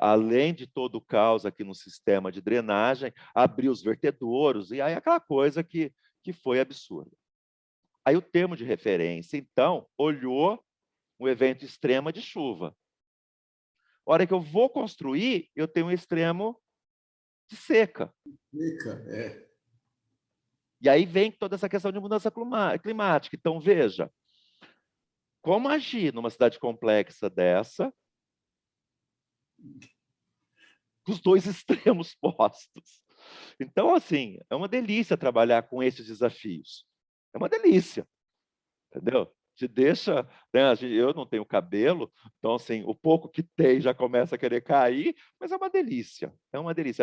além de todo o caos aqui no sistema de drenagem, abriu os vertedouros, e aí aquela coisa que foi absurda. Aí o termo de referência, então, olhou um evento extremo de chuva. A hora que eu vou construir, eu tenho um extremo de seca. Seca, é. E aí vem toda essa questão de mudança climática. Então, veja, como agir numa cidade complexa dessa, com os dois extremos postos. Então, assim, é uma delícia trabalhar com esses desafios. É uma delícia, entendeu? Te deixa, né? Eu não tenho cabelo, então assim, o pouco que tem já começa a querer cair, mas é uma delícia,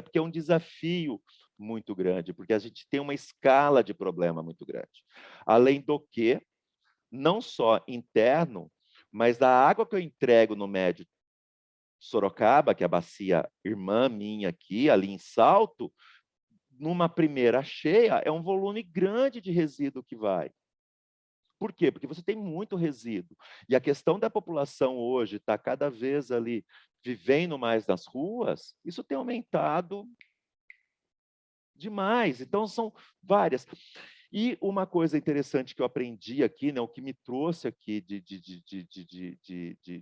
porque é um desafio muito grande, porque a gente tem uma escala de problema muito grande. Além do que, não só interno, mas da água que eu entrego no médio Sorocaba, que é a bacia irmã minha aqui, ali em Salto, numa primeira cheia, é um volume grande de resíduo que vai. Por quê? Porque você tem muito resíduo. E a questão da população hoje estar cada vez ali vivendo mais nas ruas, isso tem aumentado demais. Então, são várias. E uma coisa interessante que eu aprendi aqui, né, o que me trouxe aqui de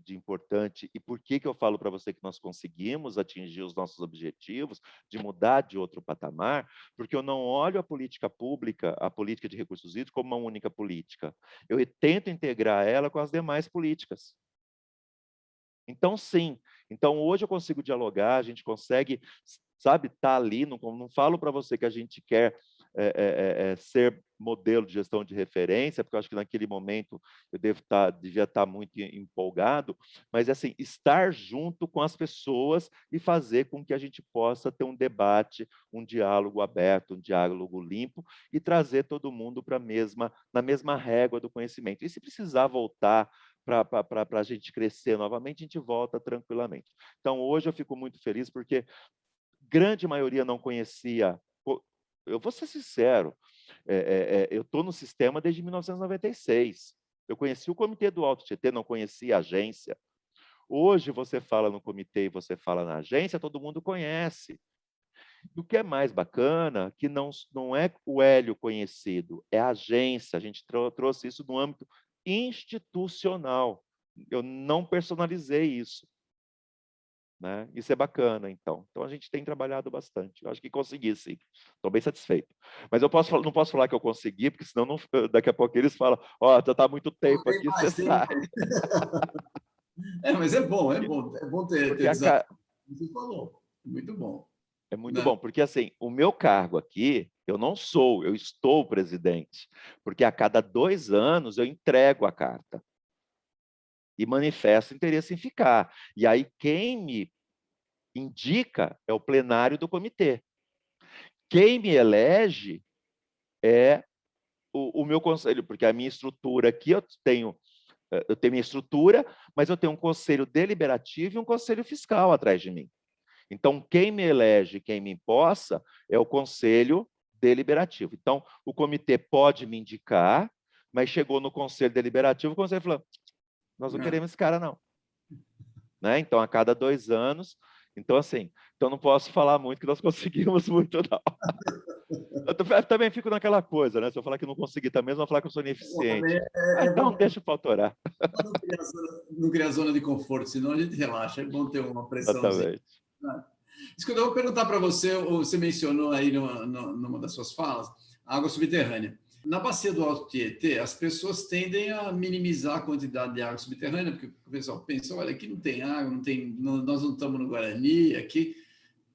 importante, e por que eu falo para você que nós conseguimos atingir os nossos objetivos, de mudar de outro patamar, porque eu não olho a política pública, a política de recursos hídricos, como uma única política. Eu tento integrar ela com as demais políticas. Então, sim. Então, hoje eu consigo dialogar, a gente consegue, sabe, estar ali. Não falo para você que a gente quer ser modelo de gestão de referência, porque eu acho que naquele momento eu devia estar muito empolgado, mas, assim, estar junto com as pessoas e fazer com que a gente possa ter um debate, um diálogo aberto, um diálogo limpo e trazer todo mundo na mesma régua do conhecimento. E se precisar voltar para a gente crescer novamente, a gente volta tranquilamente. Então, hoje eu fico muito feliz porque grande maioria não conhecia. Eu vou ser sincero, eu estou no sistema desde 1996. Eu conheci o Comitê do Alto Tietê, não conhecia a agência. Hoje você fala no comitê e você fala na agência, todo mundo conhece. E o que é mais bacana, que não é o Hélio conhecido, é a agência. A gente trouxe isso no âmbito institucional. Eu não personalizei isso. Né? Isso é bacana, então. Então, a gente tem trabalhado bastante. Eu acho que consegui, sim. Estou bem satisfeito. Mas não posso falar que eu consegui, porque senão daqui a pouco eles falam, ó, já está muito tempo Tem aqui, você mais, tem sai. mais. Mas é bom ter Porque desafio. Você falou, muito bom. é muito Né? bom, porque assim, o meu cargo aqui, eu estou presidente, porque a cada 2 anos eu entrego a carta e manifesto interesse em ficar. E aí quem me indica é o plenário do comitê. Quem me elege é o meu conselho, porque a minha estrutura aqui eu tenho minha estrutura, mas eu tenho um conselho deliberativo e um conselho fiscal atrás de mim. Então, quem me elege, quem me empossa, é o conselho deliberativo. Então, o comitê pode me indicar, mas chegou no conselho deliberativo, o conselho falou: nós não É. queremos esse cara, não. Né? Então, a cada 2 anos. Então, assim, então não posso falar muito que nós conseguimos muito, não. Eu também fico naquela coisa, né? Se eu falar que não consegui também, eles vão falar que eu sou Bom, também ineficiente. Ah, é então bom deixa para autorar. não criar zona de conforto, senão a gente relaxa. É bom ter uma pressãozinha. Exatamente. Né? Isso que eu vou perguntar para você, você mencionou aí numa das suas falas, a água subterrânea. Na bacia do Alto Tietê, as pessoas tendem a minimizar a quantidade de água subterrânea, porque o pessoal pensa, olha, aqui não tem água, nós não estamos no Guarani, aqui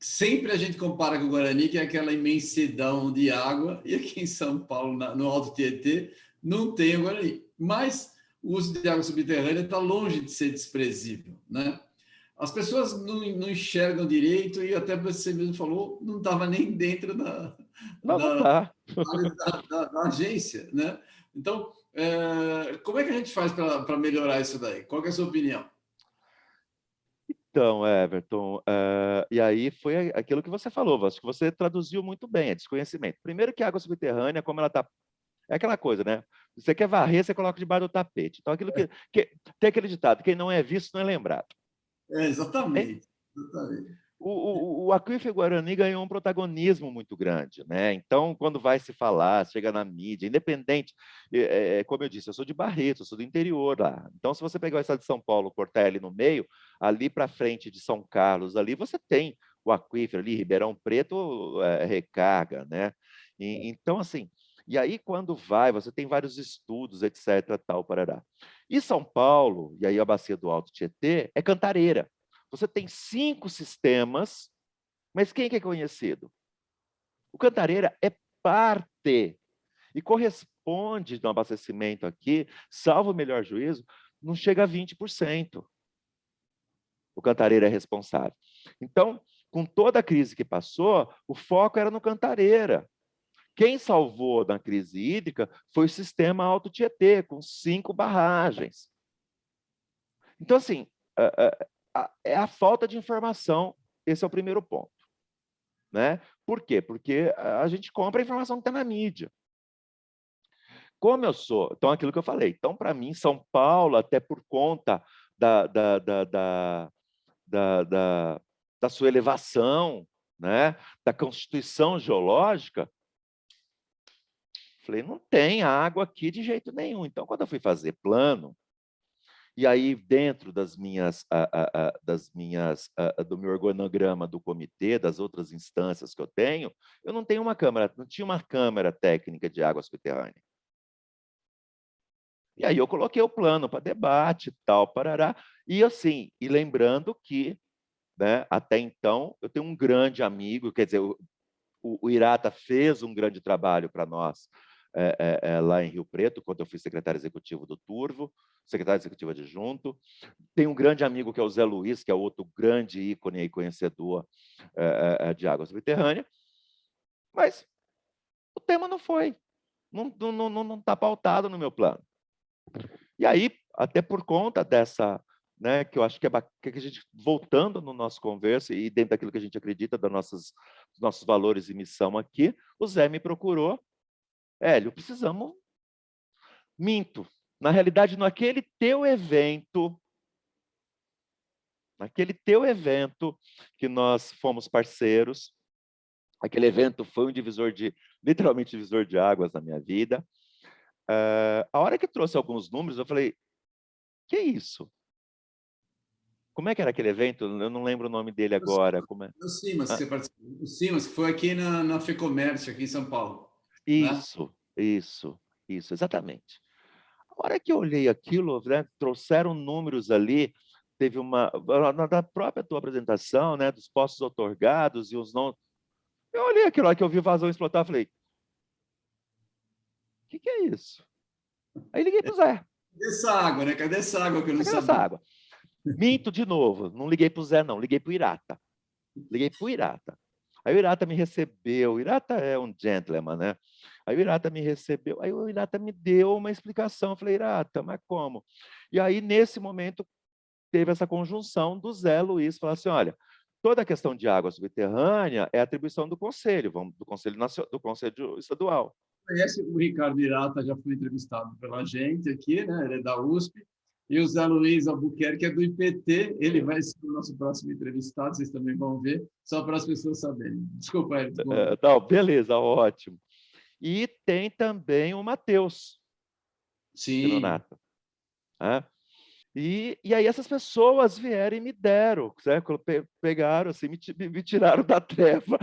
sempre a gente compara com o Guarani, que é aquela imensidão de água, e aqui em São Paulo, no Alto Tietê, não tem o Guarani. Mas o uso de água subterrânea está longe de ser desprezível, né? As pessoas não enxergam direito e até você mesmo falou, não estava nem dentro Não, não da, tá. da agência, né? Então, como é que a gente faz para melhorar isso daí? Qual é a sua opinião? Então, Everton, e aí foi aquilo que você falou, acho que você traduziu muito bem, é desconhecimento. Primeiro que a água subterrânea, como ela está. É aquela coisa, né? Você quer varrer, você coloca debaixo do tapete. Então, tem aquele ditado: quem não é visto não é lembrado. É, Exatamente. Exatamente. o aquífero Guarani ganhou um protagonismo muito grande, né? Então, quando vai se falar, chega na mídia, independente, como eu disse, eu sou de Barreto, eu sou do interior lá. Então, se você pegar o estado de São Paulo, cortar ele no meio, ali para frente de São Carlos, ali você tem o aquífero ali, Ribeirão Preto, recarga, né? Então, assim, e aí quando vai, você tem vários estudos, etc, tal, parará. E São Paulo, e aí a bacia do Alto Tietê, é Cantareira. Você tem 5 sistemas, mas quem que é conhecido? O Cantareira é parte e corresponde no abastecimento aqui, salvo o melhor juízo, não chega a 20%. O Cantareira é responsável. Então, com toda a crise que passou, o foco era no Cantareira. Quem salvou na crise hídrica foi o sistema Alto Tietê, com 5 barragens. Então, assim, é a falta de informação, esse é o primeiro ponto. né? Por quê? Porque a gente compra a informação que está na mídia. Como eu sou, então aquilo que eu falei, então para mim São Paulo, até por conta da, da, da, da, da, da sua elevação, né? Da constituição geológica, falei, não tem água aqui de jeito nenhum. Então, quando eu fui fazer plano, e aí dentro do meu organograma do comitê, das outras instâncias que eu tenho, eu não tenho uma câmara, não tinha uma câmara técnica de água subterrânea. E aí eu coloquei o plano para debate, tal, parará. E assim, e lembrando que, né, até então, eu tenho um grande amigo, quer dizer, o Irata fez um grande trabalho para nós lá em Rio Preto, quando eu fui secretário executivo do Turvo, secretário executivo adjunto. Tem um grande amigo que é o Zé Luiz, que é outro grande ícone e conhecedor de água subterrânea, mas o tema não foi, não está pautado no meu plano. E aí, até por conta dessa, né, que eu acho que que a gente, voltando no nosso conversa e dentro daquilo que a gente acredita dos nossos valores e missão aqui, o Zé me procurou. Hélio, precisamos... Minto. Na realidade, naquele teu evento que nós fomos parceiros, aquele evento foi literalmente divisor de águas na minha vida. A hora que trouxe alguns números, eu falei, que é isso? Como é que era aquele evento? Eu não lembro o nome dele agora. Como é? O Simas, que Ah, você participou. O Simas, que foi aqui na FEComércio, aqui em São Paulo. Né? isso, exatamente. A hora que eu olhei aquilo, né, trouxeram números ali, teve na própria tua apresentação, né, dos postos otorgados e os não... Eu olhei aquilo lá que eu vi o vazão explotar, falei, o que é isso? Aí liguei para o Zé. Cadê essa água, né? Cadê essa água que eu não Cadê essa sabia? água? Minto de novo, não liguei para o Zé, não, liguei para o Irata. Liguei para o Irata. Aí o Irata me recebeu, o Irata é um gentleman, né? Aí o Irata me recebeu, aí o Irata me deu uma explicação. Eu falei, Irata, mas como? E aí, nesse momento, teve essa conjunção do Zé Luiz, falar assim, olha, toda a questão de água subterrânea é atribuição do Conselho, do Conselho Estadual. Conhece o Ricardo Irata, já foi entrevistado pela gente aqui, né? Ele é da USP. E o Zé Luiz Albuquerque é do IPT. Ele vai ser o nosso próximo entrevistado, vocês também vão ver, só para as pessoas saberem. Desculpa, Edson. Não, beleza, ótimo. E tem também o Matheus Sim. Pinonato. Né? E aí essas pessoas vieram e me deram, certo? Pegaram, assim, me tiraram da treva,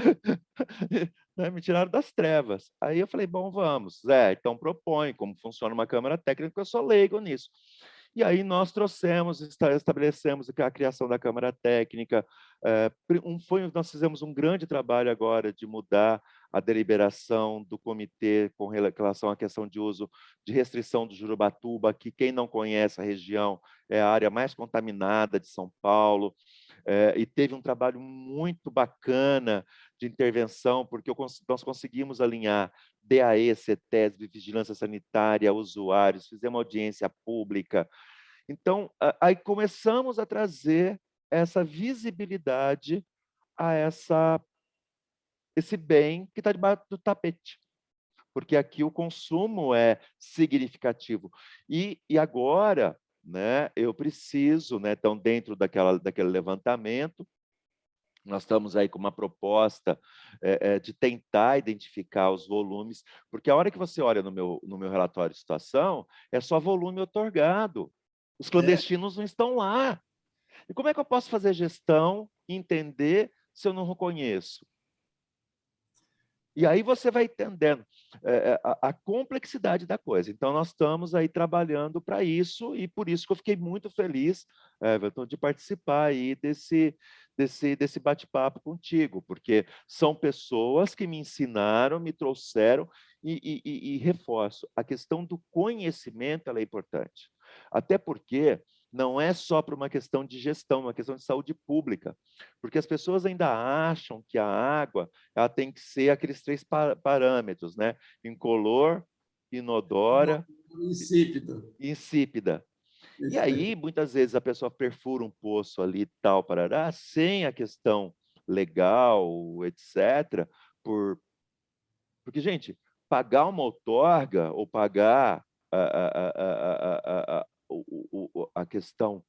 né? Me tiraram das trevas. Aí eu falei, bom, vamos, Zé, então propõe como funciona uma câmara técnica, eu sou leigo nisso. E aí nós estabelecemos a criação da Câmara Técnica. Nós fizemos um grande trabalho agora de mudar a deliberação do comitê com relação à questão de uso de restrição do Jurubatuba, que quem não conhece a região é a área mais contaminada de São Paulo. E teve um trabalho muito bacana de intervenção, porque nós conseguimos alinhar DAE, CETESB, Vigilância Sanitária, usuários, fizemos audiência pública. Então, aí começamos a trazer essa visibilidade a esse bem que está debaixo do tapete, porque aqui o consumo é significativo. E agora, né, eu preciso, né, então, dentro daquele levantamento, nós estamos aí com uma proposta de tentar identificar os volumes, porque a hora que você olha no meu relatório de situação, é só volume otorgado. Os clandestinos não estão lá. E como é que eu posso fazer gestão e entender se eu não reconheço? E aí você vai entendendo a complexidade da coisa. Então, nós estamos aí trabalhando para isso, e por isso que eu fiquei muito feliz, Everton, de participar aí desse bate-papo contigo, porque são pessoas que me ensinaram, me trouxeram, e reforço, a questão do conhecimento ela é importante. Até porque não é só para uma questão de gestão, uma questão de saúde pública, porque as pessoas ainda acham que a água ela tem que ser aqueles 3 parâmetros, né? Incolor, inodora Insípido. e insípida. E aí, muitas vezes, a pessoa perfura um poço ali, tal, parará, sem a questão legal, etc., porque, gente, pagar uma outorga ou pagar a questão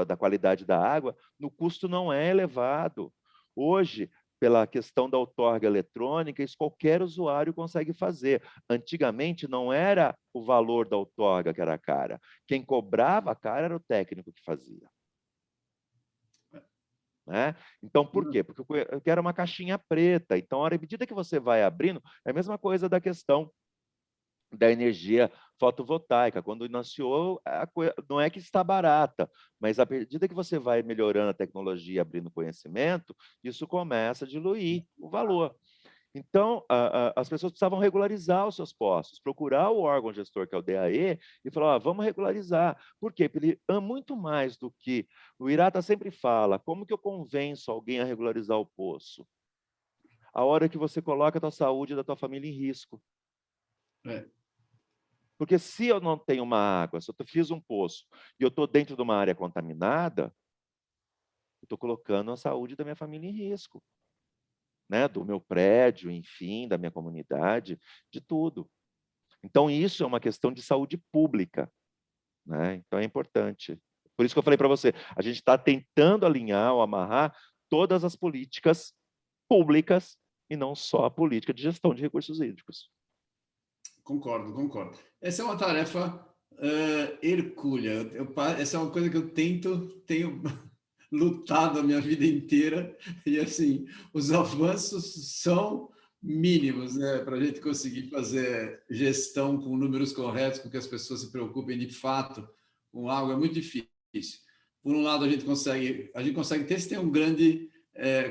da qualidade da água, no custo não é elevado. Hoje, pela questão da outorga eletrônica, isso qualquer usuário consegue fazer. Antigamente, não era o valor da outorga que era cara. Quem cobrava cara era o técnico que fazia. Né? Então, por quê? Porque eu quero uma caixinha preta. Então, à medida que você vai abrindo, é a mesma coisa da questão da energia fotovoltaica. Quando iniciou, não é que está barata, mas à medida que você vai melhorando a tecnologia, abrindo conhecimento, isso começa a diluir o valor. Então, as pessoas precisavam regularizar os seus postos, procurar o órgão gestor, que é o DAE, e falar, vamos regularizar. Por quê? Porque ele é muito mais do que... O Irata sempre fala, como que eu convenço alguém a regularizar o poço? A hora que você coloca a tua saúde e da tua família em risco. É. Porque se eu não tenho uma água, se eu fiz um poço e eu estou dentro de uma área contaminada, eu estou colocando a saúde da minha família em risco. Né, do meu prédio, enfim, da minha comunidade, de tudo. Então, isso é uma questão de saúde pública. Né? Então, é importante. Por isso que eu falei para você, a gente está tentando alinhar ou amarrar todas as políticas públicas e não só a política de gestão de recursos hídricos. Concordo, concordo. Essa é uma tarefa hercúlea. Essa é uma coisa que eu tenho lutado a minha vida inteira, e assim, os avanços são mínimos, né, para a gente conseguir fazer gestão com números corretos, com que as pessoas se preocupem de fato com algo, é muito difícil. Por um lado, a gente consegue ter, se tem um grande,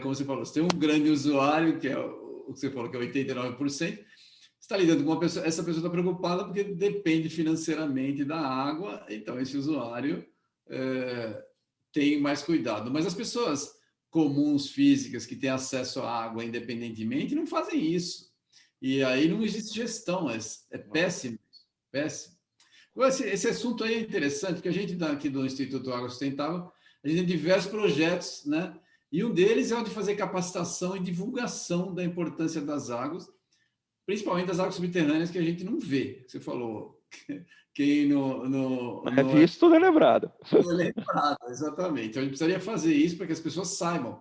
como você falou, se tem um grande usuário, que é o que você falou, que é 89%, está lidando com uma pessoa, essa pessoa está preocupada porque depende financeiramente da água, então esse usuário tem mais cuidado. Mas as pessoas comuns, físicas, que têm acesso à água independentemente, não fazem isso. E aí não existe gestão, é péssimo, péssimo. Esse assunto aí é interessante, porque a gente aqui do Instituto Água Sustentável, a gente tem diversos projetos, né? E um deles é o de fazer capacitação e divulgação da importância das águas, principalmente das águas subterrâneas que a gente não vê. Você falou, quem Não é visto, não é lembrado. não é lembrado, exatamente. Então, a gente precisaria fazer isso para que as pessoas saibam.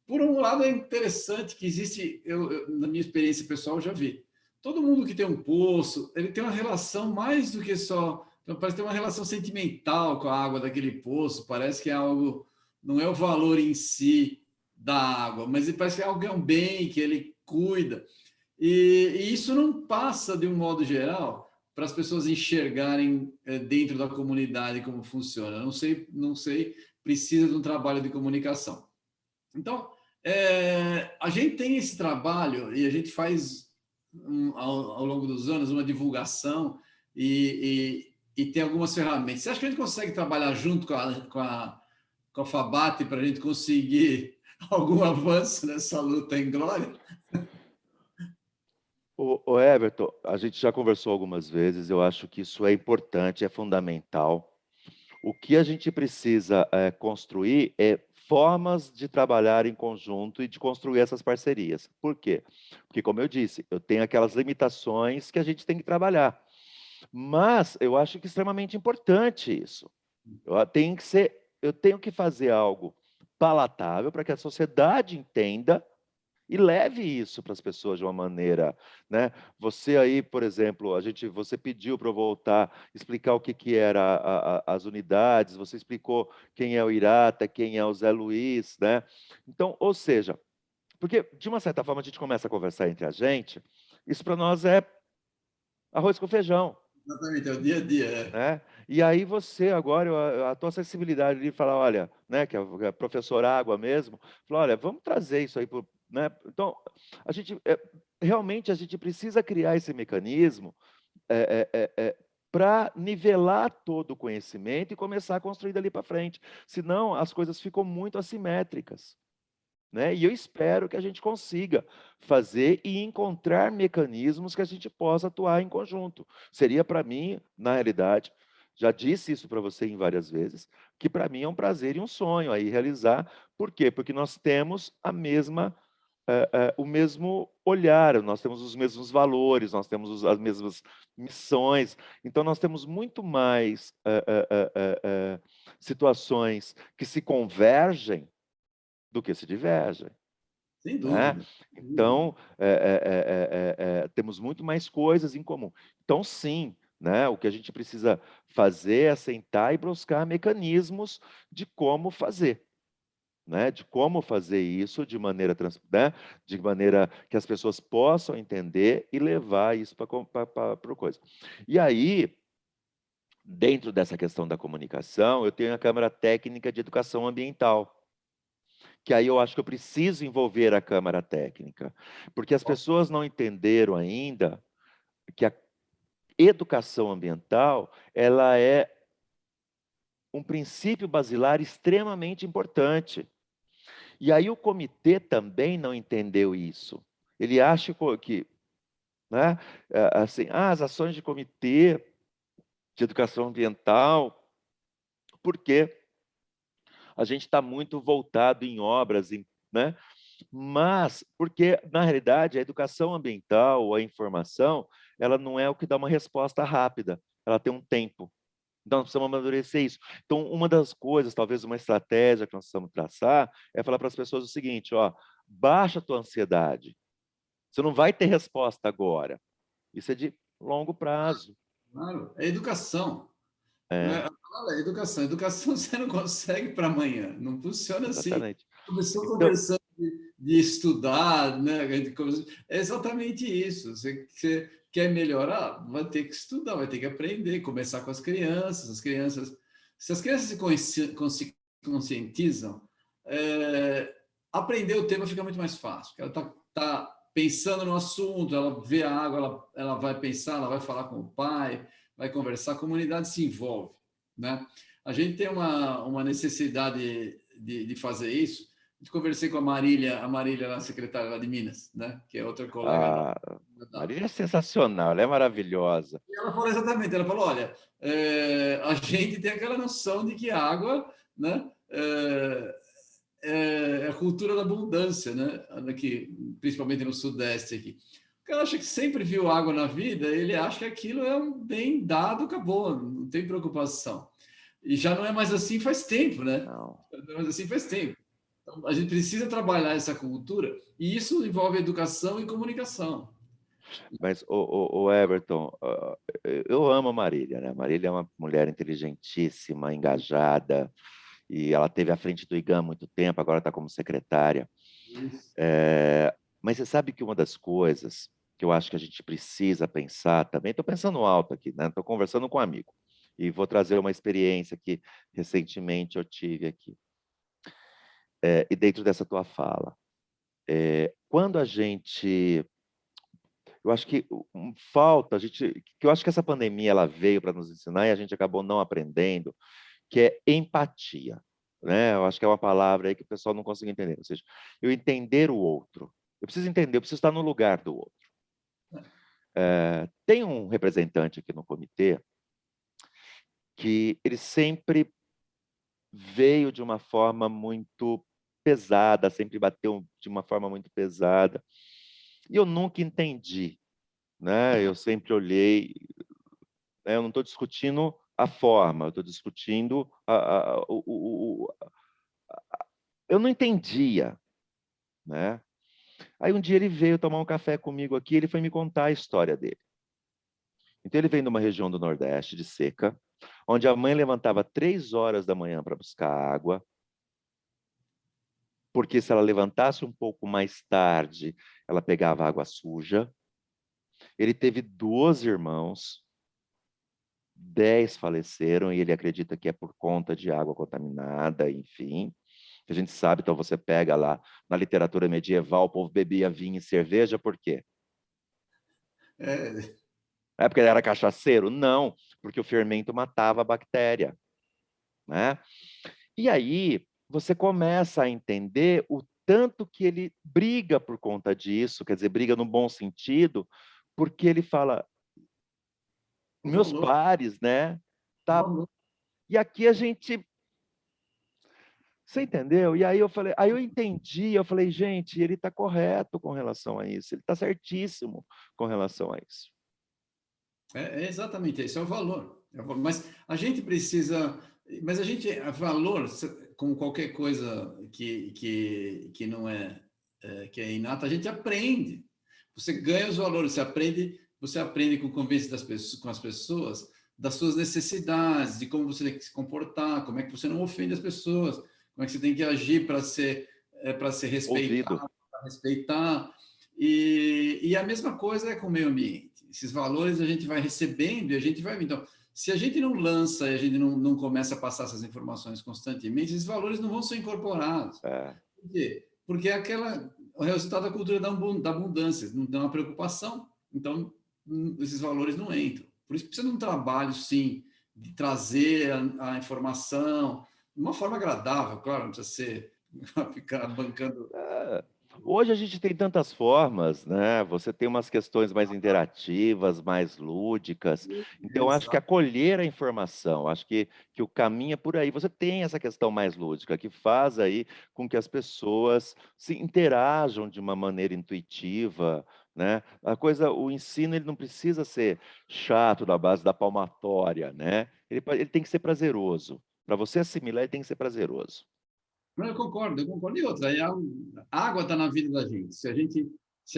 Por um lado, é interessante que existe, na minha experiência pessoal, eu já vi. Todo mundo que tem um poço, ele tem uma relação mais do que só. Então, parece ter uma relação sentimental com a água daquele poço. Parece que é algo. Não é o valor em si da água, mas parece que é algo, é um bem que ele cuida. E isso não passa, de um modo geral, para as pessoas enxergarem dentro da comunidade como funciona. Não sei, precisa de um trabalho de comunicação. Então, a gente tem esse trabalho e a gente faz, ao longo dos anos, uma divulgação e tem algumas ferramentas. Você acha que a gente consegue trabalhar junto com a FABAT para a gente conseguir algum avanço nessa luta em glória? O Everton, a gente já conversou algumas vezes, eu acho que isso é importante, é fundamental. O que a gente precisa construir é formas de trabalhar em conjunto e de construir essas parcerias. Por quê? Porque, como eu disse, eu tenho aquelas limitações que a gente tem que trabalhar. Mas eu acho que é extremamente importante isso. Eu tenho que fazer algo palatável para que a sociedade entenda e leve isso para as pessoas de uma maneira, né? Você aí, por exemplo, você pediu para eu voltar, explicar o que era as unidades, você explicou quem é o Irata, quem é o Zé Luiz, né? Então, ou seja, porque de uma certa forma a gente começa a conversar entre a gente, isso para nós é arroz com feijão. Exatamente, é o dia a dia. Né? E aí você agora, a tua sensibilidade de falar, olha, né, que é a professora Água mesmo, falou, olha, vamos trazer isso aí, né? Então, realmente a gente precisa criar esse mecanismo para nivelar todo o conhecimento e começar a construir dali para frente. Senão, as coisas ficam muito assimétricas. Né? E eu espero que a gente consiga fazer e encontrar mecanismos que a gente possa atuar em conjunto. Seria, para mim, na realidade, Já disse isso para você em várias vezes, que para mim é um prazer e um sonho aí realizar. Por quê? Porque nós temos o mesmo olhar, nós temos os mesmos valores, nós temos as mesmas missões. Então, nós temos muito mais situações que se convergem do que se divergem. Sem Né? dúvida. Sem dúvida. Então, temos muito mais coisas em comum. Então, sim, né, o que a gente precisa fazer é sentar e buscar mecanismos de como fazer. Né, de como fazer isso de maneira, né, de maneira que as pessoas possam entender e levar isso para a coisa. E aí, dentro dessa questão da comunicação, eu tenho a Câmara Técnica de Educação Ambiental, que aí eu acho que eu preciso envolver a Câmara Técnica, porque as pessoas não entenderam ainda que a educação ambiental ela é um princípio basilar extremamente importante. E aí o comitê também não entendeu isso. Ele acha que, né, assim, as ações de comitê de educação ambiental, porque a gente está muito voltado em obras, né? Mas, porque, na realidade, a educação ambiental, a informação, ela não é o que dá uma resposta rápida, ela tem um tempo. Então, nós precisamos amadurecer isso. Então, uma das coisas, talvez uma estratégia que nós precisamos traçar, é falar para as pessoas o seguinte, ó, baixa a tua ansiedade. Você não vai ter resposta agora. Isso é de longo prazo. Claro, é educação. Não É, é, fala, é educação. Educação você não consegue para amanhã. Não funciona assim. exatamente. Começou Então, conversando de estudar, né? É exatamente isso. Você quer melhorar, vai ter que estudar, vai ter que aprender, começar com as crianças. Se as crianças se conscientizam, aprender o tema fica muito mais fácil. Ela tá pensando no assunto, ela vê a água, ela vai pensar, ela vai falar com o pai, vai conversar, a comunidade se envolve, né? A gente tem uma necessidade de fazer isso. Eu conversei com a Marília, a secretária lá de Minas, né? Que é outra colega a da. Marília é sensacional, ela é maravilhosa. E ela falou exatamente, ela falou, olha, a gente tem aquela noção de que a água, né? É a cultura da abundância, né? Aqui, principalmente no Sudeste aqui. O cara acha que sempre viu água na vida, ele acha que aquilo é um bem dado, acabou, não tem preocupação. E já não é mais assim faz tempo, né? Não. Não é mais assim faz tempo. Então, a gente precisa trabalhar essa cultura e isso envolve educação e comunicação. Mas, o Everton, eu amo a Marília, né? A Marília é uma mulher inteligentíssima, engajada, e ela teve à frente do IGAM há muito tempo, agora está como secretária. Isso. Mas você sabe que uma das coisas que eu acho que a gente precisa pensar também, estou pensando alto aqui, né? Estou conversando com um amigo, e vou trazer uma experiência que recentemente eu tive aqui. E dentro dessa tua fala, quando a gente eu acho que falta, que eu acho que essa pandemia ela veio para nos ensinar e a gente acabou não aprendendo, que é empatia, né? Eu acho que é uma palavra aí que o pessoal não consegue entender, ou seja, eu entender o outro. Eu preciso entender, eu preciso estar no lugar do outro. Tem um representante aqui no comitê que ele sempre veio de uma forma muito pesada, sempre bateu de uma forma muito pesada. E eu nunca entendi, né? Eu sempre olhei, né? Eu não estou discutindo a forma, eu estou discutindo eu não entendia, né? Aí um dia ele veio tomar um café comigo aqui, ele foi me contar a história dele. Então ele vem de uma região do Nordeste, de seca, onde a mãe levantava 3 horas da manhã para buscar água, porque se ela levantasse um pouco mais tarde, ela pegava água suja. Ele teve 12 irmãos, 10 faleceram, e ele acredita que é por conta de água contaminada, enfim. A gente sabe, então você pega lá na literatura medieval, o povo bebia vinho e cerveja, por quê? É, É porque ele era cachaceiro? Não, porque o fermento matava a bactéria, né? E aí você começa a entender o tanto que ele briga por conta disso, quer dizer, briga no bom sentido, porque ele fala, o meus valor. pares, né, tá... E aqui a gente... Você entendeu? E aí eu falei, aí eu entendi, eu falei, gente, ele está correto com relação a isso, ele está certíssimo com relação a isso. É exatamente isso, é o valor. Mas a gente precisa... Mas a gente... valor, como qualquer coisa que não é, que é inata, a gente aprende. Você ganha os valores, você aprende com o convívio das pessoas, com as pessoas, das suas necessidades, de como você tem que se comportar, como é que você não ofende as pessoas, como é que você tem que agir para ser Ouvido. respeitado, para respeitar. E a mesma coisa é com o meio ambiente. Esses valores a gente vai recebendo e a gente vai... Então, se a gente não lança e a gente não começa a passar essas informações constantemente, esses valores não vão ser incorporados. Por quê? Porque é o resultado da cultura da abundância, não tem uma preocupação. Então, esses valores não entram. Por isso precisa de um trabalho, sim, de trazer a informação de uma forma agradável, claro, não precisa ser ficar bancando. Hoje a gente tem tantas formas, né? Você tem umas questões mais interativas, mais lúdicas. Então, acho que acolher a informação, acho que o caminho é por aí. Você tem essa questão mais lúdica, que faz aí com que as pessoas se interajam de uma maneira intuitiva, né? O ensino, ele não precisa ser chato na base da palmatória, né? Ele tem que ser prazeroso. Para você assimilar, ele tem que ser prazeroso. Não, eu concordo, eu concordo. E outra, a água está na vida da gente. Se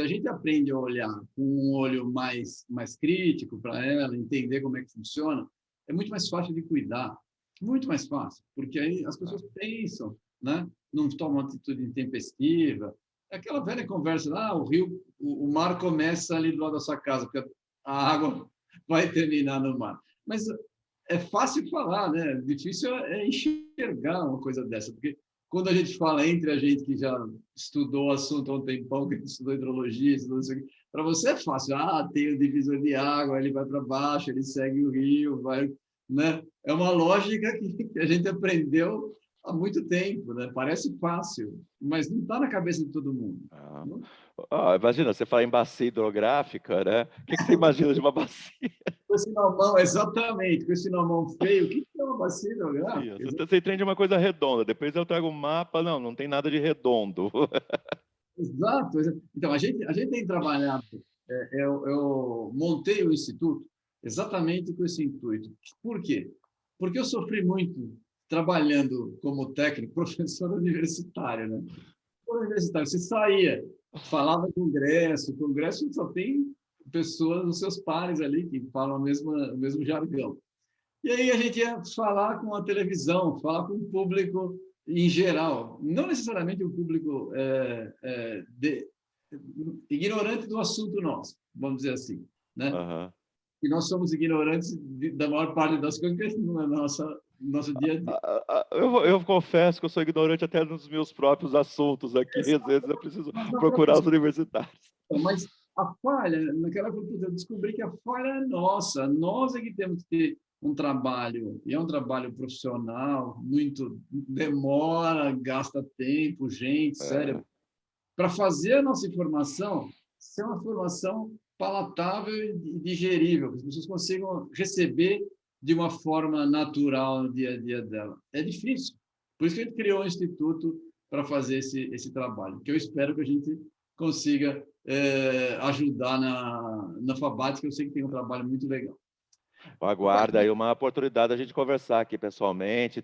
a gente aprende a olhar com um olho mais crítico para ela, entender como é que funciona, é muito mais fácil de cuidar. Muito mais fácil, porque aí as pessoas pensam, né? Não tomam atitude intempestiva. É aquela velha conversa, o mar começa ali do lado da sua casa, porque a água vai terminar no mar. Mas é fácil falar, né? Difícil é enxergar uma coisa dessa, porque quando a gente fala entre a gente que já estudou o assunto há um tempão, que estudou hidrologia, para você é fácil. Tem o divisor de água, ele vai para baixo, ele segue o rio, vai, né? É uma lógica que a gente aprendeu há muito tempo, né? Parece fácil, mas não está na cabeça de todo mundo. Imagina, você fala em bacia hidrográfica, né? O que você imagina de uma bacia? Com esse nomão, exatamente, com esse nomão feio, o que é uma bacia hidrográfica? Você entende uma coisa redonda, depois eu trago um mapa, não tem nada de redondo. Exato. Então, a gente tem trabalhado, eu montei o Instituto exatamente com esse intuito. Por quê? Porque eu sofri muito trabalhando como técnico, professor universitário, né? Universitário, você saía, falava congresso só tem pessoas, os seus pares ali, que falam o mesmo jargão. E aí a gente ia falar com a televisão, falar com o público em geral, não necessariamente o público ignorante do assunto nosso, vamos dizer assim, né? Uhum. E nós somos ignorantes da maior parte das coisas que não é nosso dia a dia. Eu confesso que eu sou ignorante até nos meus próprios assuntos aqui, às vezes eu preciso procurar os universitários. Mas a falha, naquela época, eu descobri que a falha é nossa. Nós é que temos que ter um trabalho, e é um trabalho profissional, muito demora, gasta tempo, gente, sério, para fazer a nossa informação ser uma informação palatável e digerível, que as pessoas consigam receber de uma forma natural no dia a dia dela. É difícil. Por isso que a gente criou um instituto para fazer esse trabalho, que eu espero que a gente consiga ajudar na FABAT, que eu sei que tem um trabalho muito legal. Aguarda aí uma oportunidade da gente conversar aqui pessoalmente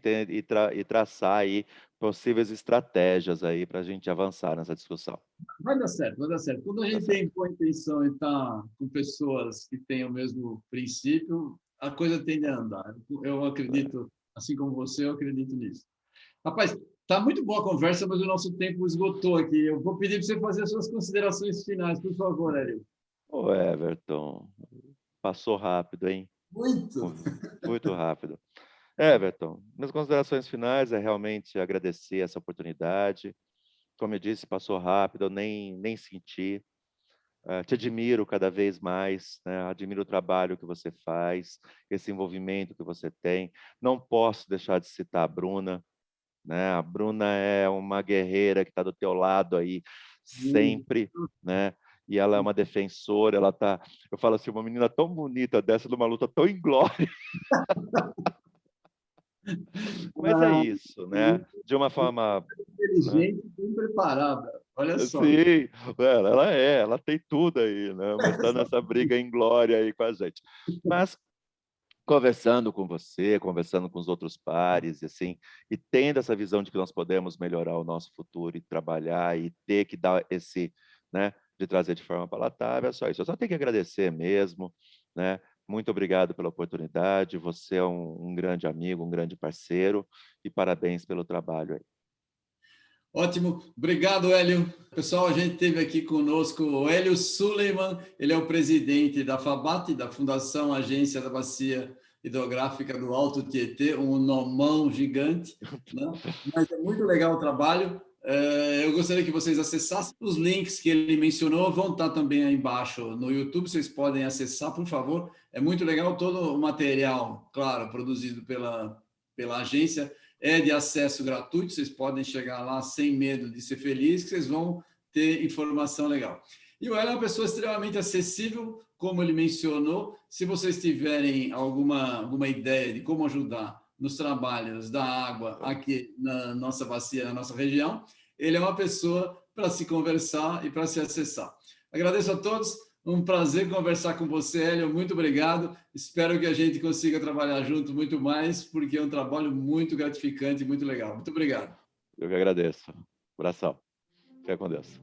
e traçar aí possíveis estratégias aí para a gente avançar nessa discussão. Vai dar certo, vai dar certo. Quando a gente tem boa intenção e está com pessoas que têm o mesmo princípio, a coisa tende a andar. Eu acredito, assim como você, eu acredito nisso. Rapaz, tá muito boa a conversa, mas o nosso tempo esgotou aqui. Eu vou pedir para você fazer as suas considerações finais, por favor, Hélio. Ô, Everton, passou rápido, hein? Muito. Muito rápido. Everton, minhas considerações finais é realmente agradecer essa oportunidade. Como eu disse, passou rápido, eu nem senti. Te admiro cada vez mais, né? Admiro o trabalho que você faz, esse envolvimento que você tem. Não posso deixar de citar a Bruna, né? A Bruna é uma guerreira que está do teu lado aí sempre, né? E ela é uma defensora, eu falo assim, uma menina tão bonita dessa, numa luta tão inglória. Mas é isso, né? De uma forma, né? Inteligente, bem preparada. Olha só. Sim, ela tem tudo aí, né? Mas está nessa briga em glória aí com a gente. Mas conversando com você, conversando com os outros pares, e assim, e tendo essa visão de que nós podemos melhorar o nosso futuro e trabalhar e ter que dar esse, né, de trazer de forma palatável, é só isso. Eu só tenho que agradecer mesmo, né? Muito obrigado pela oportunidade. Você é um grande amigo, um grande parceiro e parabéns pelo trabalho aí. Ótimo, obrigado, Hélio. Pessoal, a gente teve aqui conosco o Hélio Suleiman, ele é o presidente da FABAT, da Fundação Agência da Bacia Hidrográfica do Alto Tietê, um nomão gigante, né? Mas é muito legal o trabalho. Eu gostaria que vocês acessassem os links que ele mencionou, vão estar também aí embaixo no YouTube, vocês podem acessar, por favor. É muito legal todo o material, claro, produzido pela agência, é de acesso gratuito, vocês podem chegar lá sem medo de ser feliz, que vocês vão ter informação legal. E o Hélio é uma pessoa extremamente acessível, como ele mencionou. Se vocês tiverem alguma ideia de como ajudar nos trabalhos da água aqui na nossa bacia, na nossa região, ele é uma pessoa para se conversar e para se acessar. Agradeço a todos. Um prazer conversar com você, Hélio. Muito obrigado. Espero que a gente consiga trabalhar junto muito mais, porque é um trabalho muito gratificante e muito legal. Muito obrigado. Eu que agradeço. Abração. Fica com Deus.